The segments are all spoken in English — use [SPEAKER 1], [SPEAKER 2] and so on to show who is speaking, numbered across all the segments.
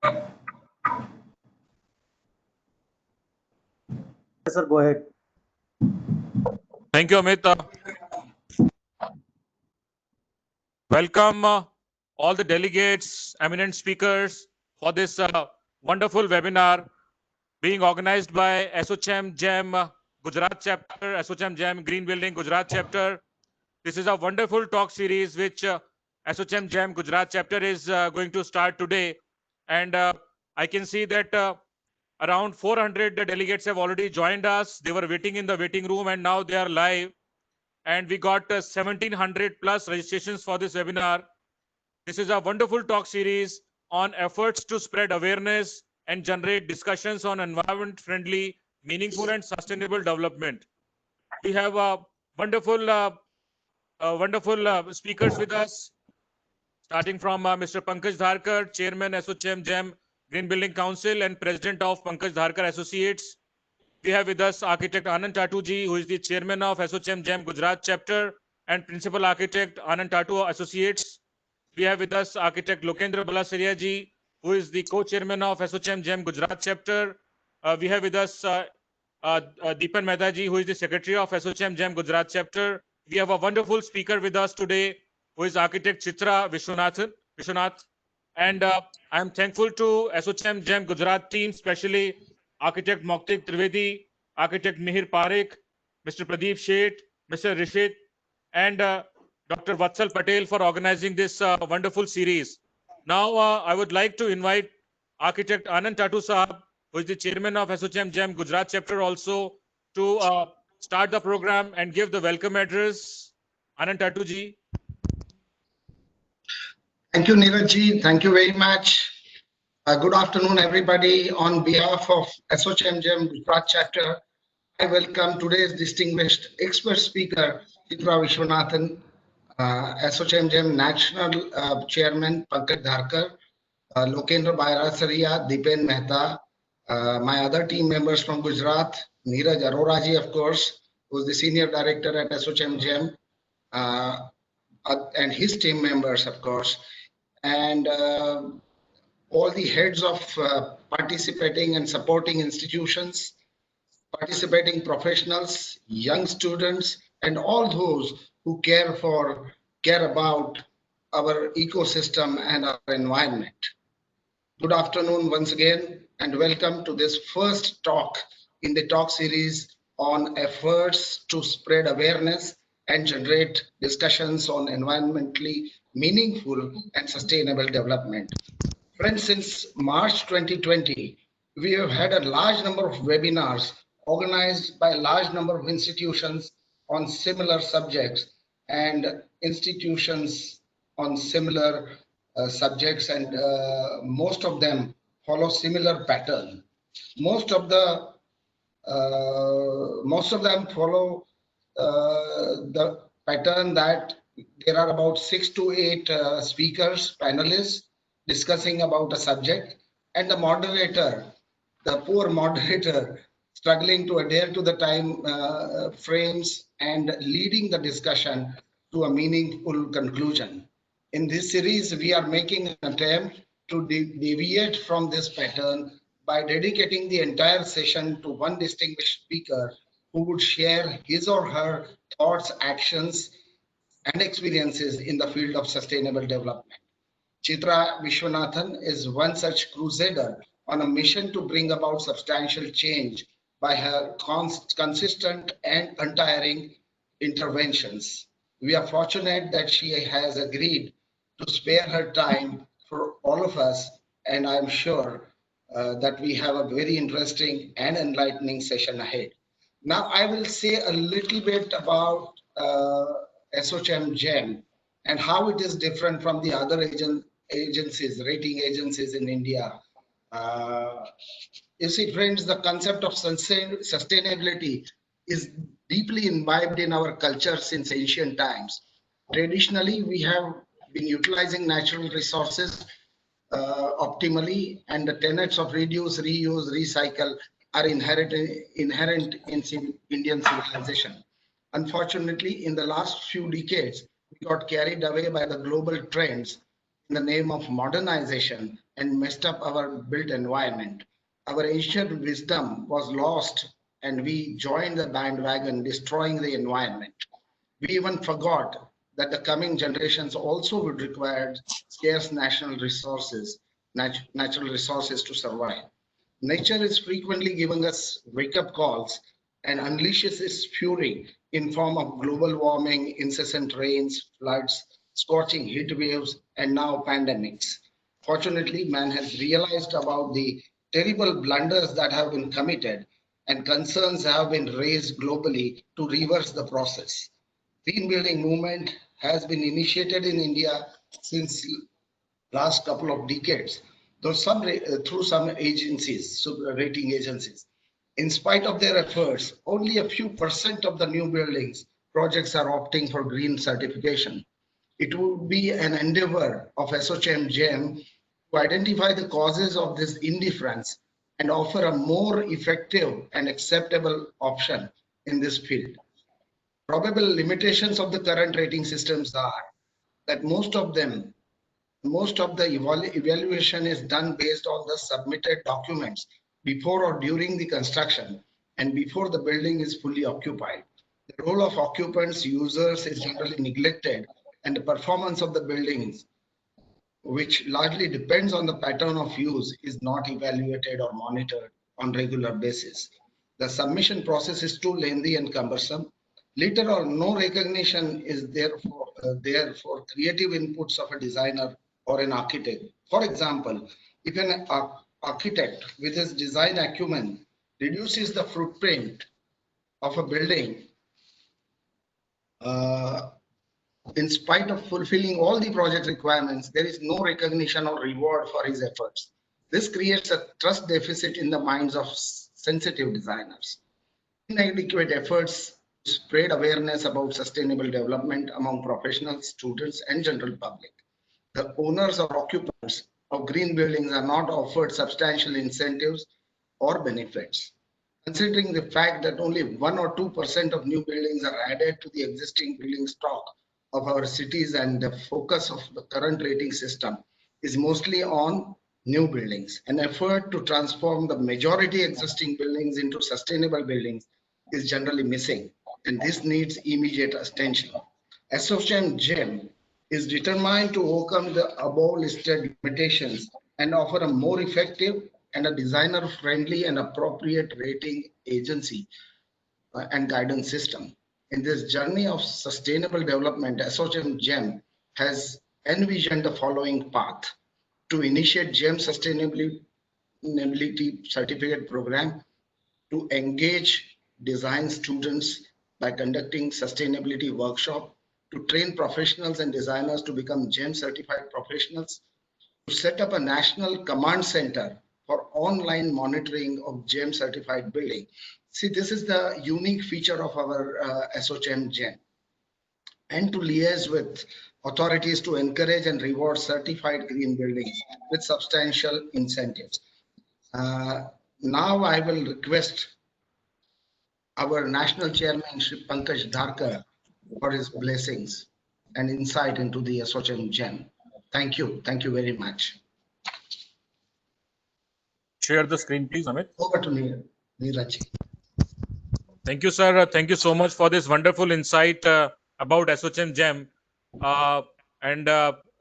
[SPEAKER 1] Sir, go ahead.
[SPEAKER 2] Thank you, Amit. Welcome all the delegates, eminent speakers for this wonderful webinar being organized by ASSOCHAM GEM Gujarat chapter, ASSOCHAM GEM Green Building Gujarat chapter. This is a wonderful talk series which ASSOCHAM GEM Gujarat chapter is going to start today. And I can see that around 400 delegates have already joined us. They were waiting in the waiting room and now they are live. And we got 1700 plus registrations for this webinar. This is a wonderful talk series on efforts to spread awareness and generate discussions on environment-friendly, meaningful and sustainable development. We have wonderful speakers with us, starting from Mr. Pankaj Dharkar, Chairman ASSOCHAM GEM Green Building Council and President of Pankaj Dharkar Associates. We have with us Architect Anand Tatuji, who is the Chairman of ASSOCHAM GEM Gujarat Chapter and Principal Architect Anand Tatu Associates. We have with us Architect Lokendra Balasaria ji, who is the Co-Chairman of ASSOCHAM GEM Gujarat Chapter. We have with us Deepan Mehta ji, who is the Secretary of ASSOCHAM GEM Gujarat Chapter. We have a wonderful speaker with us today, who is Architect Chitra Vishwanath. And I am thankful to ASSOCHAM GEM Gujarat team, especially Architect Moktik Trivedi, Architect Mihir Parekh, Mr. Pradeep Sheth, Mr. Rishit, and Dr. Vatsal Patel for organizing this wonderful series. Now, I would like to invite Architect Anand Tatu Sahab, who is the Chairman of ASSOCHAM GEM Gujarat Chapter also, to start the program and give the welcome address. Anand Tatu ji.
[SPEAKER 3] Thank you, Neeraj ji. Thank you very much. Good afternoon, everybody. On behalf of ASSOCHAM GEM Gujarat Chapter, I welcome today's distinguished expert speaker, Chitra Vishwanathan, ASSOCHAM GEM National Chairman Pankaj Dharkar, Lokendra Balasaria, Deepan Mehta, my other team members from Gujarat, Neeraj Arora ji, of course, who is the Senior Director at ASSOCHAM GEM, and his team members, of course, and all the heads of participating and supporting institutions, participating professionals, young students, and all those who care about our ecosystem and our environment. Good afternoon once again, and welcome to this first talk in the talk series on efforts to spread awareness and generate discussions on environmentally meaningful and sustainable development. Friends, since March 2020, we have had a large number of webinars organized by a large number of institutions on similar subjects and institutions on similar subjects, and most of them follow similar pattern. Most of them follow the pattern that there are about 6 to 8 speakers, panelists, discussing about a subject, and the moderator, the poor moderator, struggling to adhere to the time frames and leading the discussion to a meaningful conclusion. In this series, we are making an attempt to deviate from this pattern by dedicating the entire session to one distinguished speaker who would share his or her thoughts, actions, and experiences in the field of sustainable development. Chitra Vishwanathan is one such crusader on a mission to bring about substantial change by her consistent and untiring interventions. We are fortunate that she has agreed to spare her time for all of us, and I'm sure that we have a very interesting and enlightening session ahead. Now, I will say a little bit about ASSOCHAM GEM and how it is different from the other agencies, rating agencies in India. You see, friends, the concept of sustainability is deeply imbibed in our culture since ancient times. Traditionally, we have been utilizing natural resources optimally, and the tenets of reduce, reuse, recycle are inherent in Indian civilization. Unfortunately, in the last few decades, we got carried away by the global trends in the name of modernization and messed up our built environment. Our ancient wisdom was lost and we joined the bandwagon, destroying the environment. We even forgot that the coming generations also would require scarce natural resources to survive. Nature is frequently giving us wake-up calls and unleashes its fury in form of global warming, incessant rains, floods, scorching heat waves, and now pandemics. Fortunately, man has realized about the terrible blunders that have been committed, and concerns have been raised globally to reverse the process. Green building movement has been initiated in India since last couple of decades, though through some agencies, rating agencies. In spite of their efforts, only a few % of the new buildings projects are opting for green certification. It would be an endeavor of ASSOCHAM GEM to identify the causes of this indifference and offer a more effective and acceptable option in this field. Probable limitations of the current rating systems are that most of the evaluation is done based on the submitted documents before or during the construction and before the building is fully occupied. The role of occupants, users is generally neglected, and the performance of the buildings, which largely depends on the pattern of use, is not evaluated or monitored on regular basis. The submission process is too lengthy and cumbersome. Little or no recognition is there for creative inputs of a designer or an architect. For example, if an architect with his design acumen reduces the footprint of a building in spite of fulfilling all the project requirements, there is no recognition or reward for his efforts. This creates a trust deficit in the minds of sensitive designers. Inadequate efforts to spread awareness about sustainable development among professionals, students, and general public. The owners or occupants of green buildings are not offered substantial incentives or benefits. Considering the fact that only 1 or 2% of new buildings are added to the existing building stock of our cities, and the focus of the current rating system is mostly on new buildings, an effort to transform the majority existing buildings into sustainable buildings is generally missing, and this needs immediate attention. ASSOCHAM GEM is determined to overcome the above listed limitations and offer a more effective and a designer-friendly and appropriate rating agency and guidance system. In this journey of sustainable development, ASSOCHAM GEM has envisioned the following path: to initiate GEM Sustainability Certificate Program, to engage design students by conducting sustainability workshop, to train professionals and designers to become GEM certified professionals, to set up a national command center for online monitoring of GEM certified building. See, this is the unique feature of our ASSOCHAM GEM, and to liaise with authorities to encourage and reward certified green buildings with substantial incentives. Now I will request our national chairman, Shri Pankaj Dharkar, for his blessings and insight into the ASSOCHAM GEM. Thank you. Thank you very much.
[SPEAKER 2] Share the screen, please, Amit.
[SPEAKER 3] Over to Neeraj.
[SPEAKER 2] Thank you, sir. Thank you so much for this wonderful insight about ASSOCHAM GEM.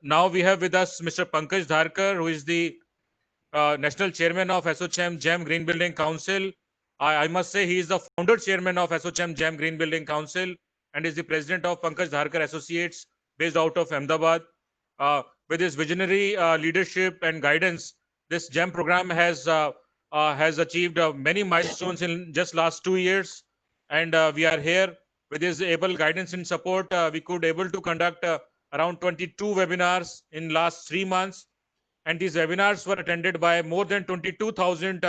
[SPEAKER 2] Now we have with us Mr. Pankaj Dharkar, who is the National Chairman of ASSOCHAM GEM Green Building Council. I must say he is the founder chairman of ASSOCHAM GEM Green Building Council and is the president of Pankaj Dharkar Associates based out of Ahmedabad. With his visionary leadership and guidance, this GEM program has achieved many milestones in just last 2 years. And we are here with his able guidance and support. We could able to conduct around 22 webinars in last 3 months. And these webinars were attended by more than 22,000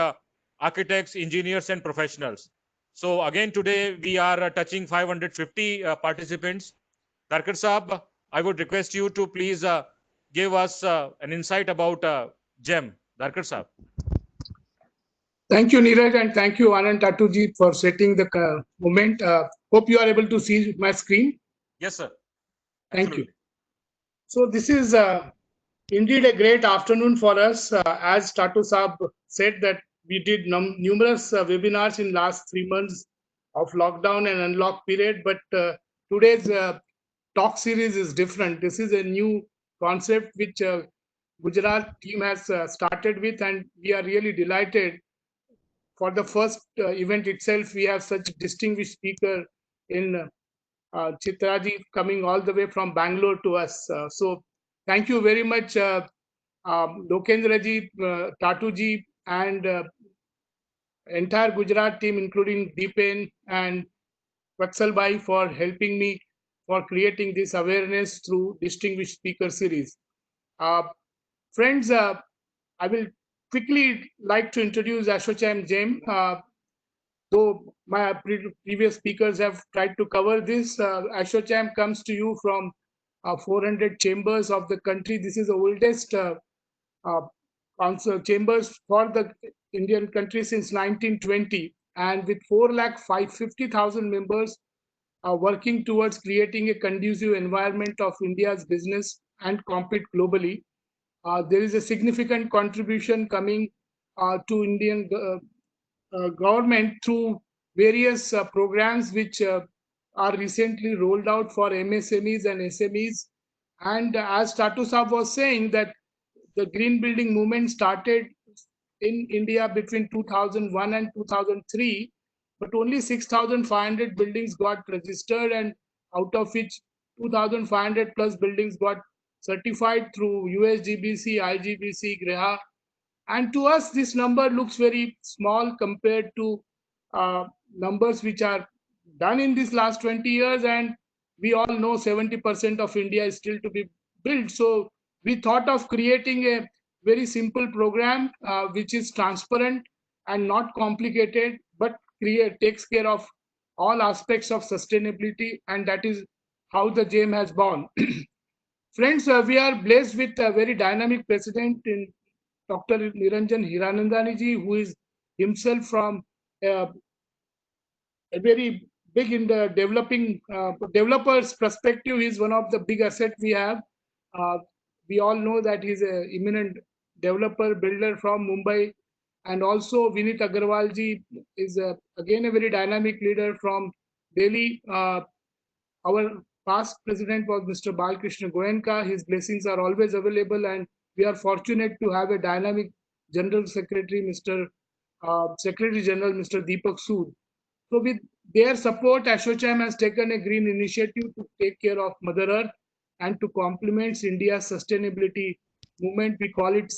[SPEAKER 2] architects, engineers, and professionals. So again, today we are touching 550 participants. Dharkar Saab, I would request you to please give us an insight about GEM. Dharkar Saab.
[SPEAKER 4] Thank you, Neeraj, and thank you, Anand Tatuji, for setting the moment. Hope you are able to see my screen.
[SPEAKER 2] Yes, sir.
[SPEAKER 4] Thank
[SPEAKER 2] Absolutely.
[SPEAKER 4] you. So this is Indeed, a great afternoon for us. As Tatu Saab said that we did numerous webinars in last 3 months of lockdown and unlock period, but today's talk series is different. This is a new concept which Gujarat team has started with, and we are really delighted. For the first event itself, we have such distinguished speaker in Chitraji coming all the way from Bangalore to us. So thank you very much, Lokendraji, Tatuji, and entire Gujarat team, including Deepen and Vatsalbai, for helping me for creating this awareness through distinguished speaker series. Friends, I will quickly like to introduce ASSOCHAM Jem. Though my previous speakers have tried to cover this, ASSOCHAM comes to you from 400 chambers of the country. This is the oldest council chambers for the Indian country since 1920, and with 4,550,000 members working towards creating a conducive environment of India's business and compete globally. There is a significant contribution coming to Indian government through various programs which are recently rolled out for MSMEs and SMEs. And as Tatu Saab was saying, that the green building movement started in India between 2001 and 2003, but only 6,500 buildings got registered, and out of which 2,500 plus buildings got certified through USGBC, IGBC, GREHA. And to us, this number looks very small compared to numbers which are done in these last 20 years. And we all know 70% of India is still to be built. So we thought of creating a very simple program which is transparent and not complicated, but takes care of all aspects of sustainability. And that is how the JAM has born. Friends, we are blessed with a very dynamic president in Dr. Niranjan Hiranandani, who is himself from a very big in the developing developers perspective. He is one of the big assets we have. We all know that he's an eminent developer builder from Mumbai, and also Vinit Agarwalji is again a very dynamic leader from Delhi. Our past president was Mr. Balkrishna Goenka. His blessings are always available, and we are fortunate to have a dynamic General Secretary, Secretary General, Mr. Deepak Sood. So with their support, ASSOCHAM has taken a green initiative to take care of Mother Earth and to complement India's sustainability movement. We call it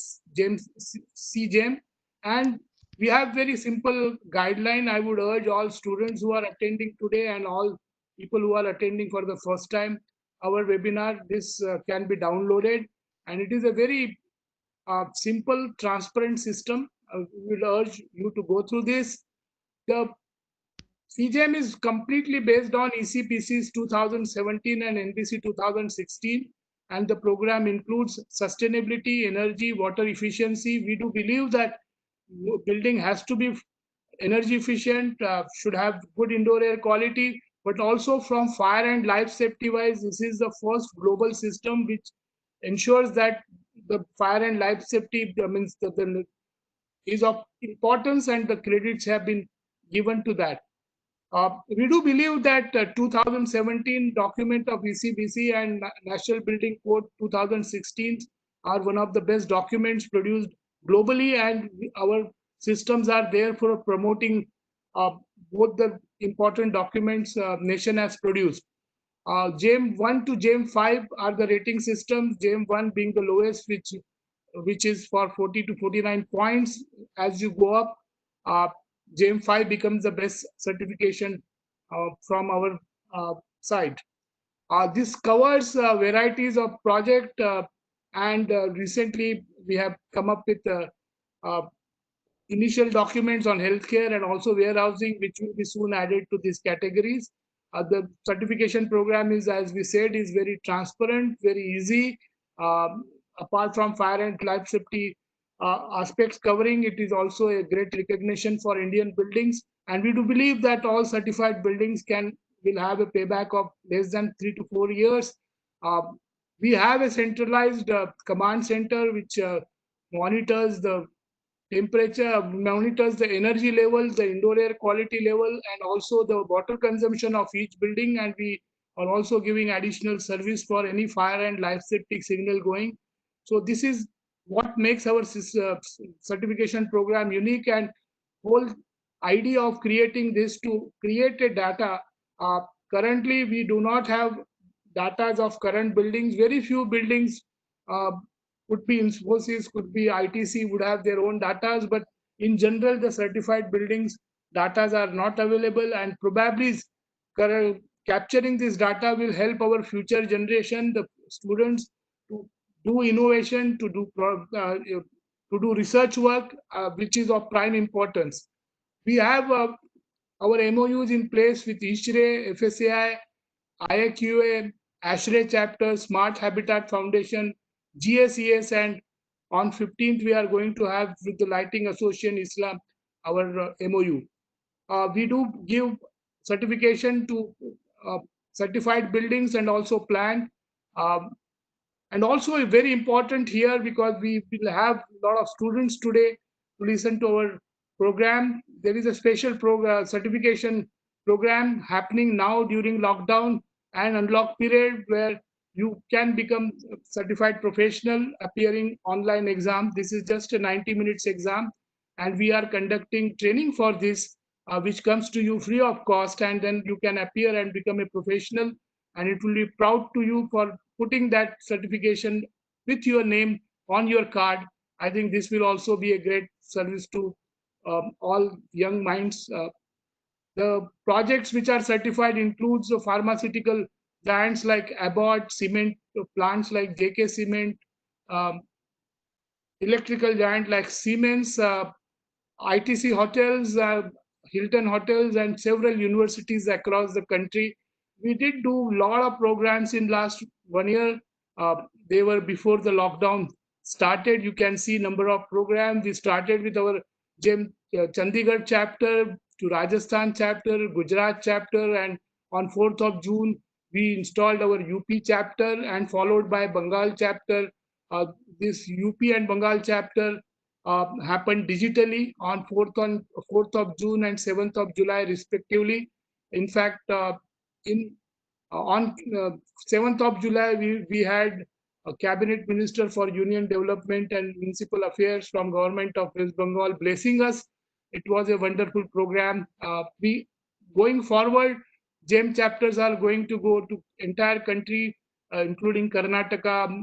[SPEAKER 4] CGEM. And we have very simple guideline. I would urge all students who are attending today and all people who are attending for the first time our webinar, this can be downloaded. And it is a very simple, transparent system. We will urge you to go through this. The CGM is completely based on ECPCs 2017 and NBC 2016, and the program includes sustainability, energy, water efficiency. We do believe that building has to be energy efficient, should have good indoor air quality, but also from fire and life safety wise, this is the first global system which ensures that the fire and life safety means the is of importance, and the credits have been given to that. We do believe that 2017 document of ECBC and National Building Code 2016 are one of the best documents produced globally, and our systems are there for promoting both the important documents nation has produced. JAM 1 to JAM 5 are the rating systems, JAM 1 being the lowest, which is for 40 to 49 points. As you go up, JAM 5 becomes the best certification from our side. This covers varieties of project, and recently we have come up with initial documents on healthcare and also warehousing, which will be soon added to these categories. The certification program is, as we said, is very transparent, very easy. Apart from fire and life safety aspects covering, it is also a great recognition for Indian buildings. And we do believe that all certified buildings will have a payback of less than 3 to 4 years. We have a centralized command center which monitors the temperature, monitors the energy level, the indoor air quality level, and also the water consumption of each building. And we are also giving additional service for any fire and life safety signal going. So this is what makes our certification program unique. And whole idea of creating this to create a data. Uh, Currently, we do not have data of current buildings. Very few buildings uh, could be Infosys, could be ITC, would have their own data, but in general, the certified buildings data are not available, and probably capturing this data will help our future generation, the students, to do innovation, to do research work, which is of prime importance. We have our MOUs in place with ISRE, FSAI, IAQA, ASHRE chapter, Smart Habitat Foundation, GSES, and on 15th we are going to have with the Lighting Association Islam our MOU. We do give certification to certified buildings and also plant. Um, and also very important here, because we will have a lot of students today to listen to our program. There is a special program, certification program happening now during lockdown and unlock period, where you can become certified professional appearing online exam. This is just a 90 minutes exam, and we are conducting training for this, which comes to you free of cost, and then you can appear and become a professional, and it will be proud to you for putting that certification with your name on your card. I think this will also be a great service to all young minds. The projects which are certified includes the pharmaceutical giants like Abbott, cement plants like JK Cement, um, electrical giant like Siemens, ITC hotels, Hilton hotels, and several universities across the country. We did do a lot of programs in last 1 year. They were before the lockdown started. You can see number of programs. We started with our Chandigarh chapter to Rajasthan chapter, Gujarat chapter, and on 4th of June, we installed our UP chapter, and followed by Bengal chapter. Uh, this UP and Bengal chapter happened digitally on 4th of June and 7th of July respectively. In fact, in on 7th of July, we had a cabinet minister for union development and municipal affairs from government of West Bengal blessing us. It was a wonderful program. We going forward, GEM chapters are going to go to entire country, including Karnataka,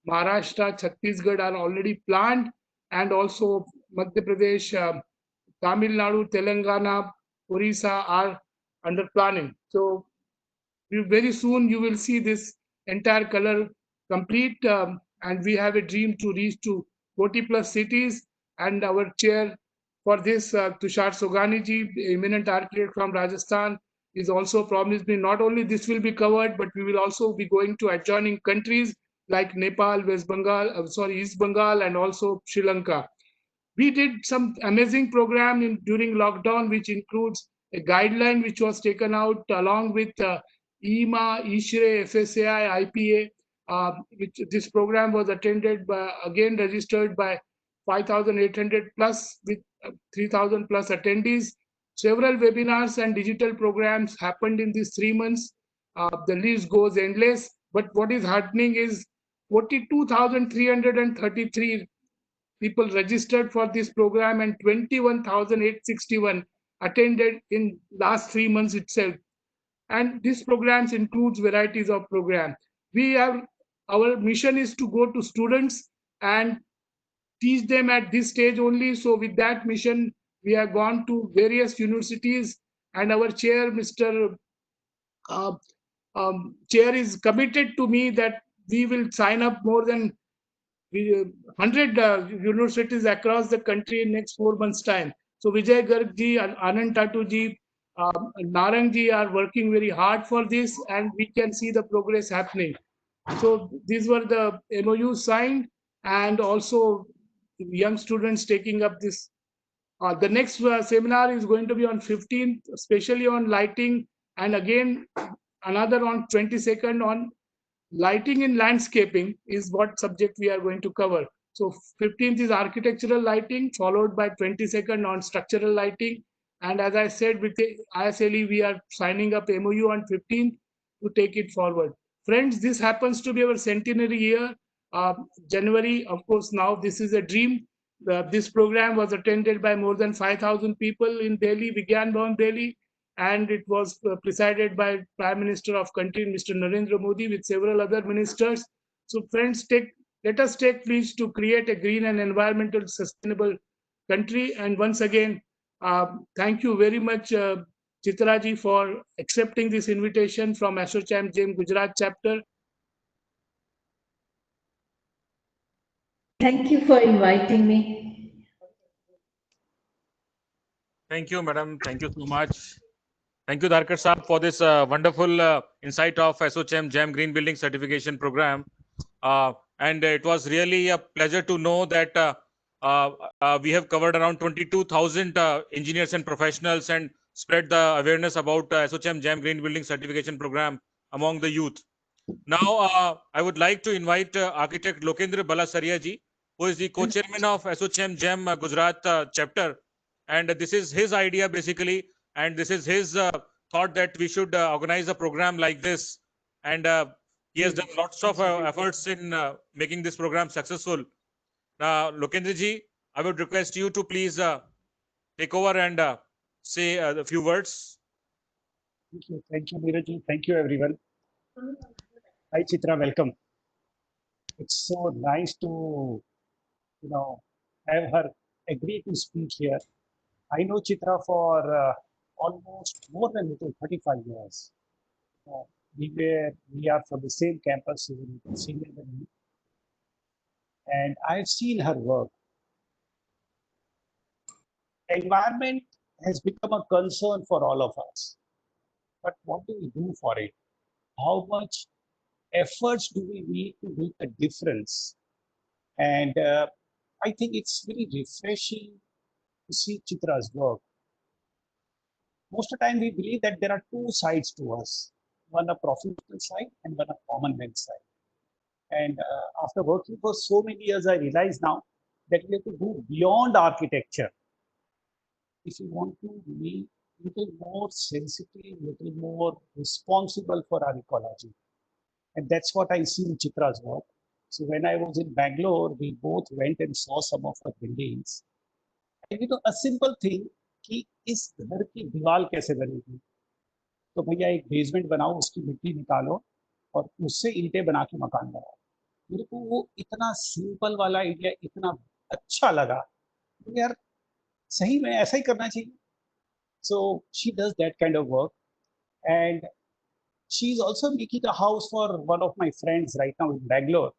[SPEAKER 4] Maharashtra, Chhattisgarh are already planned, and also Madhya Pradesh, Tamil Nadu, Telangana, Orissa are under planning. So very soon you will see this entire color complete, and we have a dream to reach to 40 plus cities. And our chair for this, Tushar Sogani ji, eminent architect from Rajasthan, is also promised me not only this will be covered, but we will also be going to adjoining countries like Nepal, West Bengal, East Bengal, and also Sri Lanka. We did some amazing program during lockdown, which includes a guideline which was taken out along with EMA, ISHRE, FSAI, IPA. Which this program was attended by, again registered by 5,800 plus with 3,000 plus attendees. Several webinars and digital programs happened in these 3 months. The list goes endless. But what is happening is 42,333 people registered for this program, and 21,861 attended in last 3 months itself. And these programs includes varieties of programs. Our mission is to go to students and teach them at this stage only. So with that mission, we have gone to various universities, and our chair, Mr. Chair, is committed to me that we will sign up more than 100 universities across the country in next 4 months time. So Vijay Garg ji, Anand Tatu ji, Narang ji are working very hard for this, and we can see the progress happening. So these were the MOUs signed, and also young students taking up this. The next seminar is going to be on 15th, especially on lighting, and again another on 22nd on lighting in landscaping is what subject we are going to cover. So 15th is architectural lighting, followed by 22nd on structural lighting. And as I said, with the ISLE, we are signing up MOU on 15th to take it forward. Friends, this happens to be our centenary year. January, of course, now this is a dream. This program was attended by more than 5,000 people in Delhi, Vigyan Bhavan, Delhi, and it was presided by Prime Minister of country, Mr. Narendra Modi, with several other ministers. So friends, let us take please to create a green and environmental sustainable country. And once again, thank you very much, Chitraji, for accepting this invitation from ASSOCHAM GEM Gujarat chapter.
[SPEAKER 5] Thank you for inviting me.
[SPEAKER 2] Thank you, madam. Thank you so much. Thank you, Dharkar Saab, for this wonderful insight of ASSOCHAM GEM Green Building Certification Program. And it was really a pleasure to know that we have covered around 22,000 engineers and professionals and spread the awareness about ASSOCHAM GEM Green Building Certification Program among the youth. Now, I would like to invite architect Lokendra Balasaria ji, who is the co-chairman of ASSOCHAM GEM Gujarat chapter. And this is his idea basically, and this is his thought that we should organize a program like this. And he has done lots of efforts in making this program successful. Now, Lokendra ji, I would request you to please take over and say a few words.
[SPEAKER 6] Thank you, Neeraj. Thank you, everyone. Hi, Chitra. Welcome. It's so nice to, have her agree to speak here. I know Chitra for almost more than 35 years. We are from the same campus, senior than me, and I've seen her work. Environment has become a concern for all of us, but what do we do for it? How much efforts do we need to make a difference? And I think it's very refreshing to see Chitra's work. Most of the time, we believe that there are two sides to us, one a professional side and one a common man side. And after working for so many years, I realize now that we have to go beyond architecture if we want to be a little more sensitive, a little more responsible for our ecology. And that's what I see in Chitra's work. So when I was in Bangalore, we both went and saw some of her buildings. And a simple thing, कि इस घर की दीवार कैसे बनेगी? तो भैया एक बेसमेंट बनाओ, उसकी मिट्टी निकालो और उससे ईंटें बना के मकान बनाओ. मेरे को वो इतना सिंपल वाला आइडिया इतना अच्छा लगा. यार सही में ऐसा ही करना चाहिए. So she does that kind of work, and she's also making a house for one of my friends right now in Bangalore.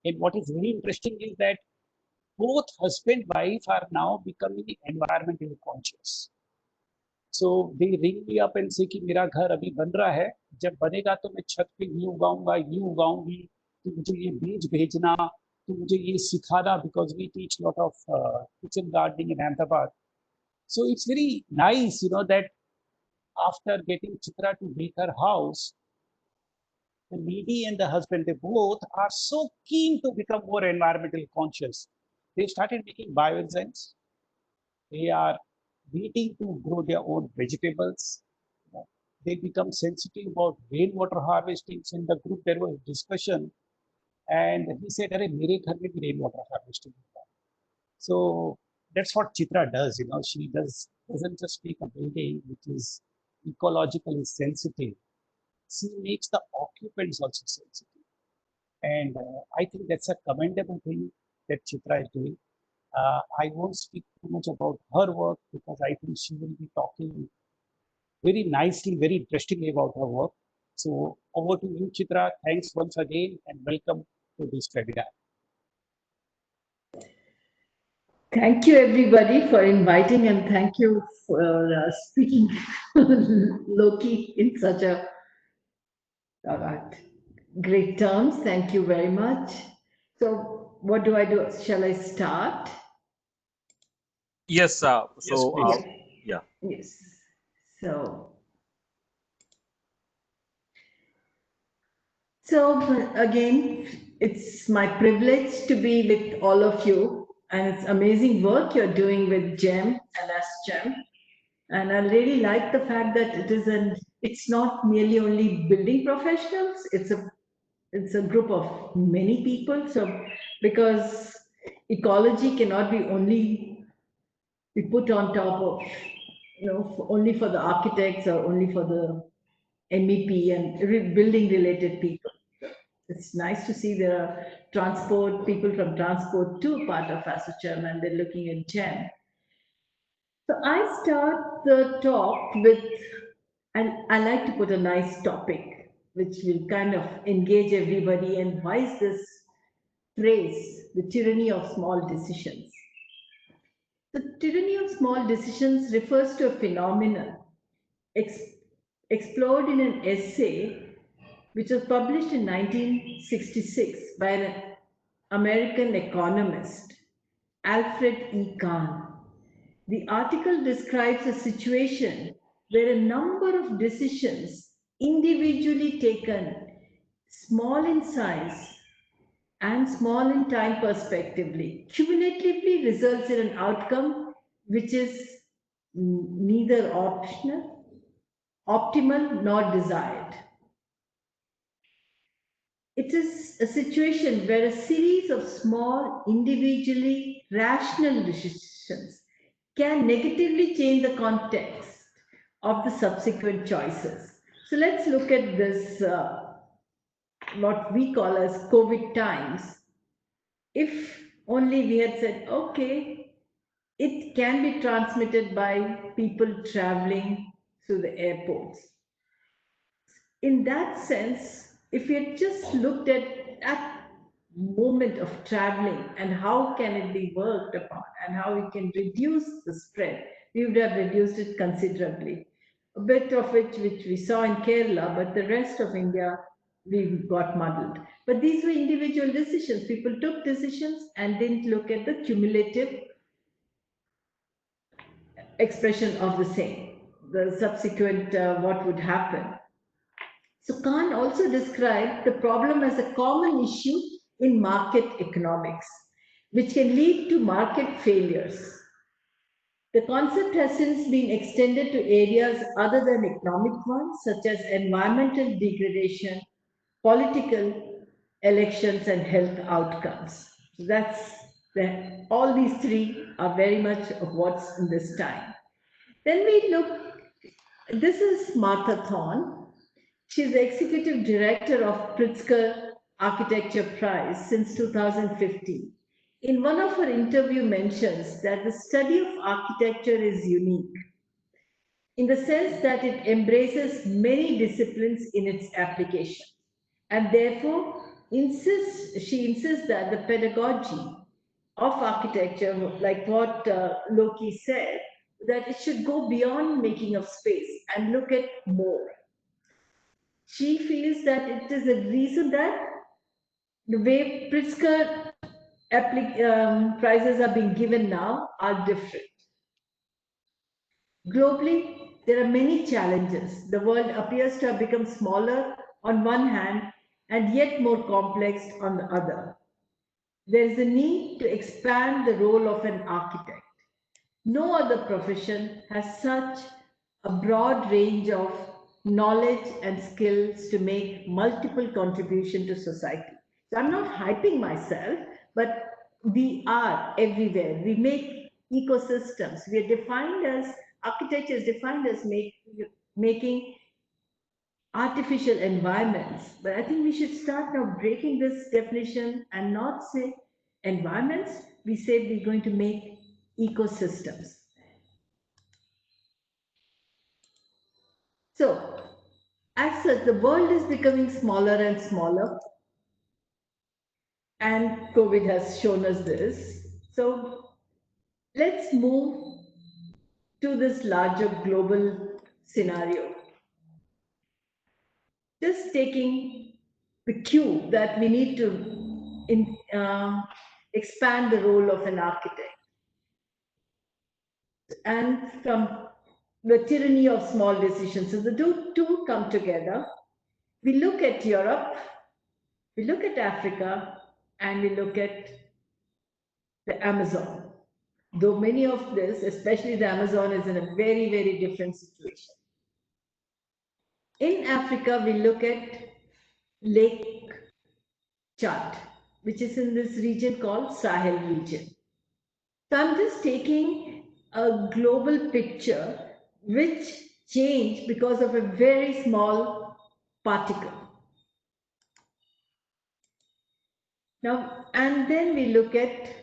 [SPEAKER 6] And what is very interesting is that both husband and wife are now becoming environmentally conscious. So they ring me up and say कि मेरा घर अभी बन रहा है, जब बनेगा तो मैं छत पे ये उगाऊंगा, ये उगाऊंगी, तो मुझे ये बीज भेजना, तो मुझे ये सिखाना, because we teach lot of kitchen gardening in Ahmedabad. So it's very nice, that after getting Chitra to make her house, the lady and the husband, they both are so keen to become more environmentally conscious. They started making bioenzymes. They are waiting to grow their own vegetables. They become sensitive about rainwater harvesting. So in the group, there was discussion, and he said, "Arey, mere ghar mein bhi rainwater harvesting." So that's what Chitra does. She doesn't just make a building which is ecologically sensitive. She makes the occupants also sensitive. And I think that's a commendable thing that Chitra is doing. I won't speak too much about her work because I think she will be talking very nicely, very interestingly about her work. So over to you, Chitra. Thanks once again and welcome to this webinar.
[SPEAKER 5] Thank you, everybody, for inviting, and thank you for speaking Loki in such a great terms. Thank you very much. So what do I do? Shall I start?
[SPEAKER 2] Yes, yeah.
[SPEAKER 5] Yes. So So again, it's my privilege to be with all of you, and it's amazing work you're doing with GEM and ASSOCHAM. And I really like the fact that it's not merely only building professionals, it's a group of many people. So because ecology cannot be only be put on top of, only for the architects or only for the MEP and building related people. It's nice to see there are people from transport too part of ASSOCHAM, and they're looking at GEM. So I start the talk with, and I like to put a nice topic which will kind of engage everybody. And why is this phrase, the tyranny of small decisions? The tyranny of small decisions refers to a phenomenon explored in an essay which was published in 1966 by an American economist, Alfred E. Kahn. The article describes a situation where a number of decisions individually taken, small in size and small in time perspectively, cumulatively results in an outcome which is neither optimal nor desired. It is a situation where a series of small, individually rational decisions can negatively change the context of the subsequent choices. So let's look at this, what we call as COVID times. If only we had said, okay, it can be transmitted by people traveling through the airports. In that sense, if we had just looked at that moment of traveling and how can it be worked upon and how we can reduce the spread, we would have reduced it considerably. A bit of which we saw in Kerala, but the rest of India, we got muddled. But these were individual decisions. People took decisions and didn't look at the cumulative expression of the same, the subsequent what would happen. So Kahn also described the problem as a common issue in market economics, which can lead to market failures. The concept has since been extended to areas other than economic ones, such as environmental degradation, political elections, and health outcomes. So all these three are very much of what's in this time. Then we look, this is Martha Thorne. She's the executive director of Pritzker Architecture Prize since 2015. In one of her interview mentions that the study of architecture is unique in the sense that it embraces many disciplines in its application, and therefore she insists that the pedagogy of architecture, like what Loki said, that it should go beyond making of space and look at more. She feels that it is a reason that the way Pritzker prizes are being given now are different. Globally, there are many challenges. The world appears to have become smaller on one hand and yet more complex on the other. There is a need to expand the role of an architect. No other profession has such a broad range of knowledge and skills to make multiple contributions to society. So I'm not hyping myself, but we are everywhere. We make ecosystems. We are defined as, architecture is defined as making artificial environments. But I think we should start now breaking this definition and not say environments. We say we're going to make ecosystems. So, as such, the world is becoming smaller and smaller, and COVID has shown us this. So, let's move to this larger global scenario. Just taking the cue that we need to expand the role of an architect. And from the tyranny of small decisions, so the two come together. We look at Europe We look at Africa and we look at the Amazon. Though many of this, especially the Amazon, is in a very, very different situation. In Africa, we look at Lake Chad, which is in this region called Sahel region. So I'm just taking a global picture which changed because of a very small particle. Now, and then we look at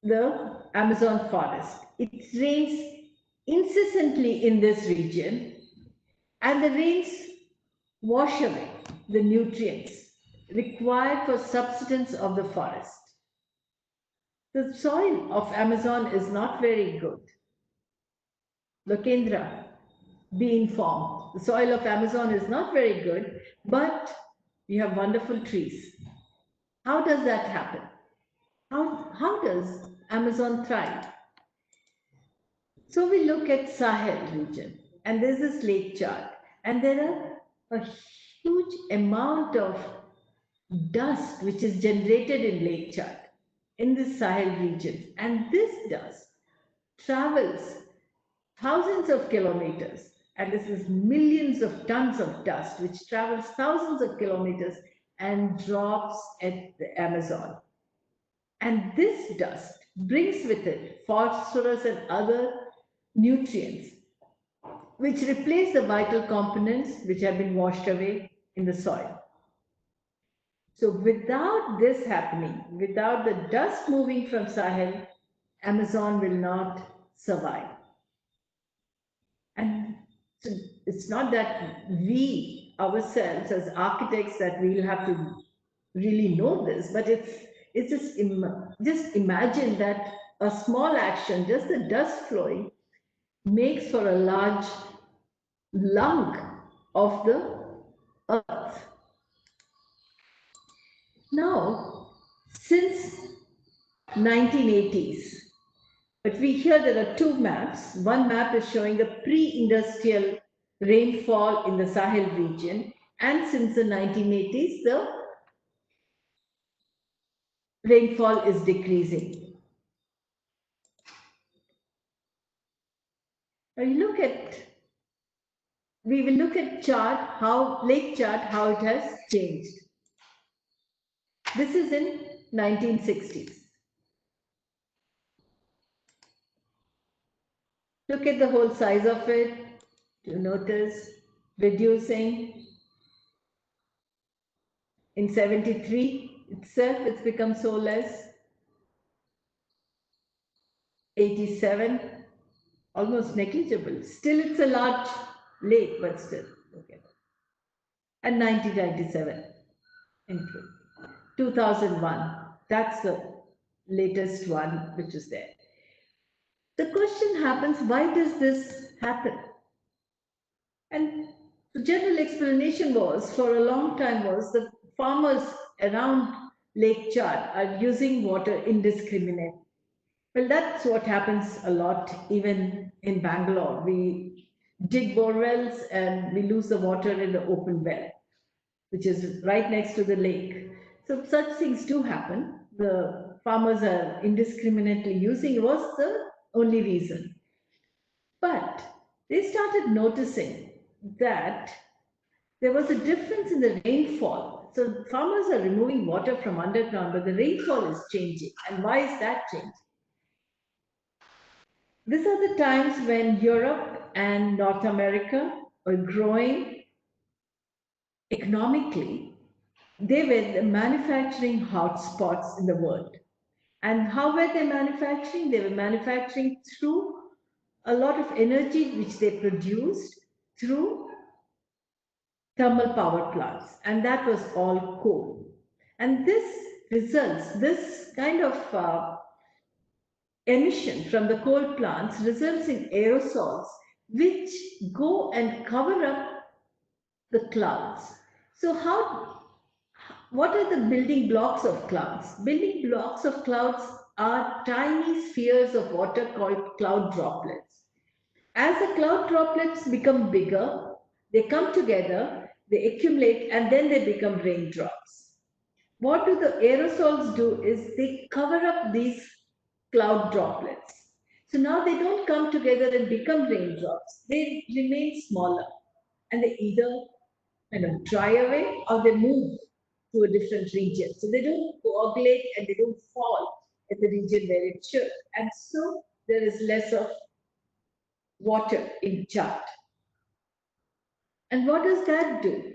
[SPEAKER 5] the Amazon forest. It rains incessantly in this region, and the rains wash away the nutrients required for subsistence of the forest. The soil of Amazon is not very good. Lokendra, be informed. The soil of Amazon is not very good, but we have wonderful trees. How does that happen? How does Amazon thrive? So we look at Sahel region, and there's this lake chart, and there are a huge amount of dust which is generated in lake chart in the Sahel region, and this dust travels thousands of kilometers, and this is millions of tons of dust which travels thousands of kilometers and drops at the Amazon. And this dust brings with it phosphorus and other nutrients which replace the vital components which have been washed away in the soil. So without this happening, without the dust moving from Sahel, Amazon will not survive. And so it's not that we ourselves as architects that we'll have to really know this, but it's just imagine that a small action, just the dust flowing, makes for a large lung of the earth. Now, since 1980s, but we hear there are two maps. One map is showing the pre-industrial rainfall in the Sahel region, and since the 1980s, the rainfall is decreasing. Now you look at, we will look at chart, how Lake Chad, how it has changed. This is in 1960s. Look at the whole size of it. You notice reducing. In 73 itself, it's become so less. 87, almost negligible. Still, it's a large lake, but still. Okay. And 1997, including 2001. That's the latest one which is there. The question happens, why does this happen? And the general explanation was, for a long time was, the farmers around Lake Chad are using water indiscriminately. Well, that's what happens a lot, even in Bangalore. We dig bore wells and we lose the water in the open well, which is right next to the lake. So such things do happen. The farmers are indiscriminately using was the only reason. But they started noticing that there was a difference in the rainfall. So farmers are removing water from underground, but the rainfall is changing. And why is that changing? These are the times when Europe and North America were growing economically. They were the manufacturing hotspots in the world. And how were they manufacturing? They were manufacturing through a lot of energy which they produced through thermal power plants. And that was all coal. And this kind of emission from the coal plants results in aerosols which go and cover up the clouds. So what are the building blocks of clouds? Building blocks of clouds are tiny spheres of water called cloud droplets. As the cloud droplets become bigger, they come together, they accumulate and then they become raindrops. What do the aerosols do is they cover up these cloud droplets. So now they don't come together and become raindrops. They remain smaller and they either dry away or they move to a different region. So they don't coagulate and they don't fall in the region where it should. And so there is less of water in chart. And what does that do?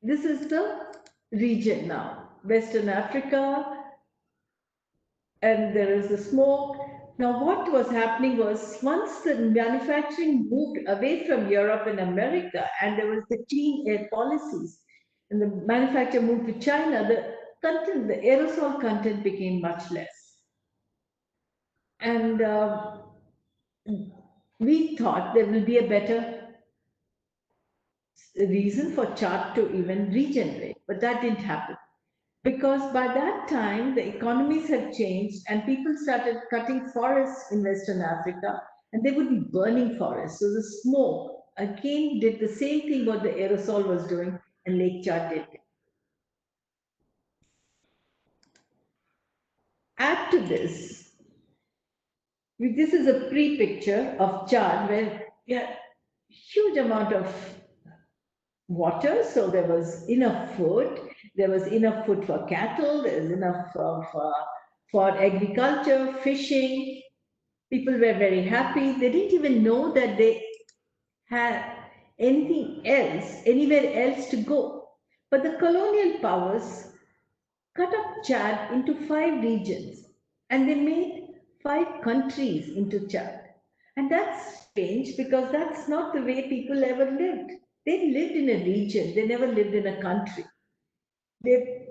[SPEAKER 5] This is the region now, Western Africa, and there is the smoke. Now, what was happening was once the manufacturing moved away from Europe and America, and there was the clean air policies, and the manufacture moved to China, the content, the aerosol content became much less. And we thought there will be a better reason for chart to even regenerate, but that didn't happen. Because by that time, the economies had changed and people started cutting forests in Western Africa and they would be burning forests. So the smoke again did the same thing what the aerosol was doing and Lake Chad did. Add to this, this is a pre-picture of Chad where you had huge amount of water, so there was enough food. There was enough food for cattle. There was enough for agriculture, fishing. People were very happy. They didn't even know that they had anything else, anywhere else to go. But the colonial powers cut up Chad into 5 regions and they made 5 countries into Chad. And that's strange because that's not the way people ever lived. They lived in a region, they never lived in a country. They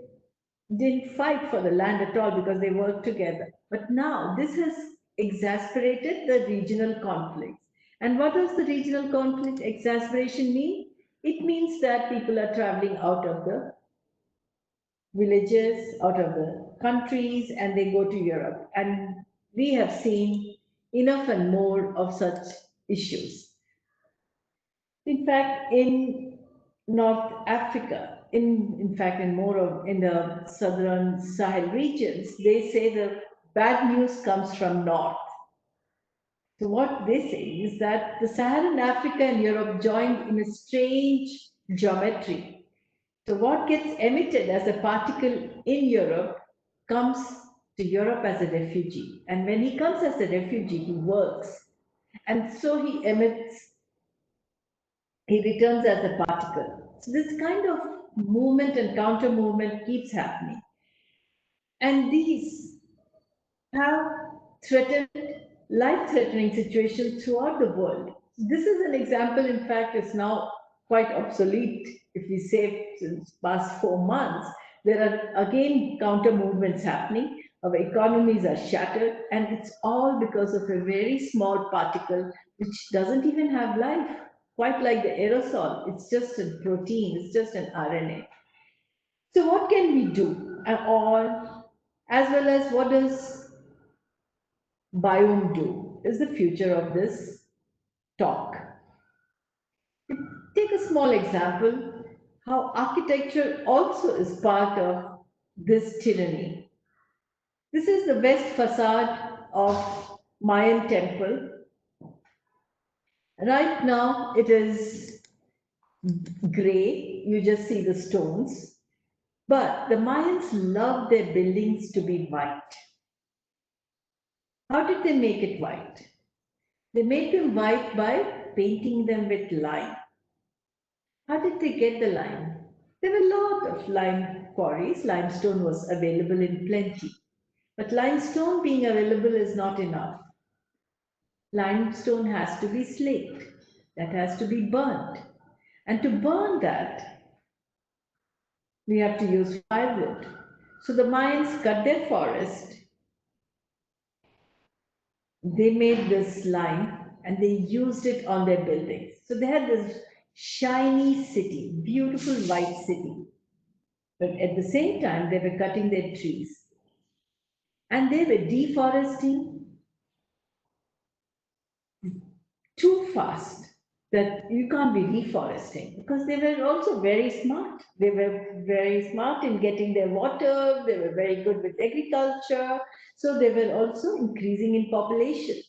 [SPEAKER 5] didn't fight for the land at all because they worked together. But now this has exasperated the regional conflicts. And what does the regional conflict exasperation mean? It means that people are traveling out of the villages, out of the countries, and they go to Europe. And we have seen enough and more of such issues. In fact, in North Africa, in fact, in more of in the southern Sahel regions, they say the bad news comes from north. So what they say is that the Saharan Africa and Europe joined in a strange geometry. So what gets emitted as a particle in Europe comes to Europe as a refugee. And when he comes as a refugee, he works. And so he emits, he returns as a particle. So this kind of movement and counter movement keeps happening. And these have threatened life-threatening situations throughout the world. This is an example, in fact, is now quite obsolete. If we say since past 4 months, there are again counter movements happening. Our economies are shattered, and it's all because of a very small particle which doesn't even have life, quite like the aerosol. It's just a protein, it's just an RNA. So what can we do? Or as well as what does biome do is the future of this talk. Take a small example, how architecture also is part of this tyranny. This is the west facade of Mayan temple. Right now it is gray, you just see the stones, but the Mayans loved their buildings to be white. How did they make it white? They made them white by painting them with lime. How did they get the lime? There were a lot of lime quarries. Limestone was available in plenty. But limestone being available is not enough. Limestone has to be slaked. That has to be burnt. And to burn that, we have to use firewood. So the Mayans cut their forest. They made this lime and they used it on their buildings. So they had this shiny city, beautiful white city. But at the same time, they were cutting their trees. And they were deforesting too fast that you can't be reforesting, because they were also very smart. They were very smart in getting their water, they were very good with agriculture, so they were also increasing in population.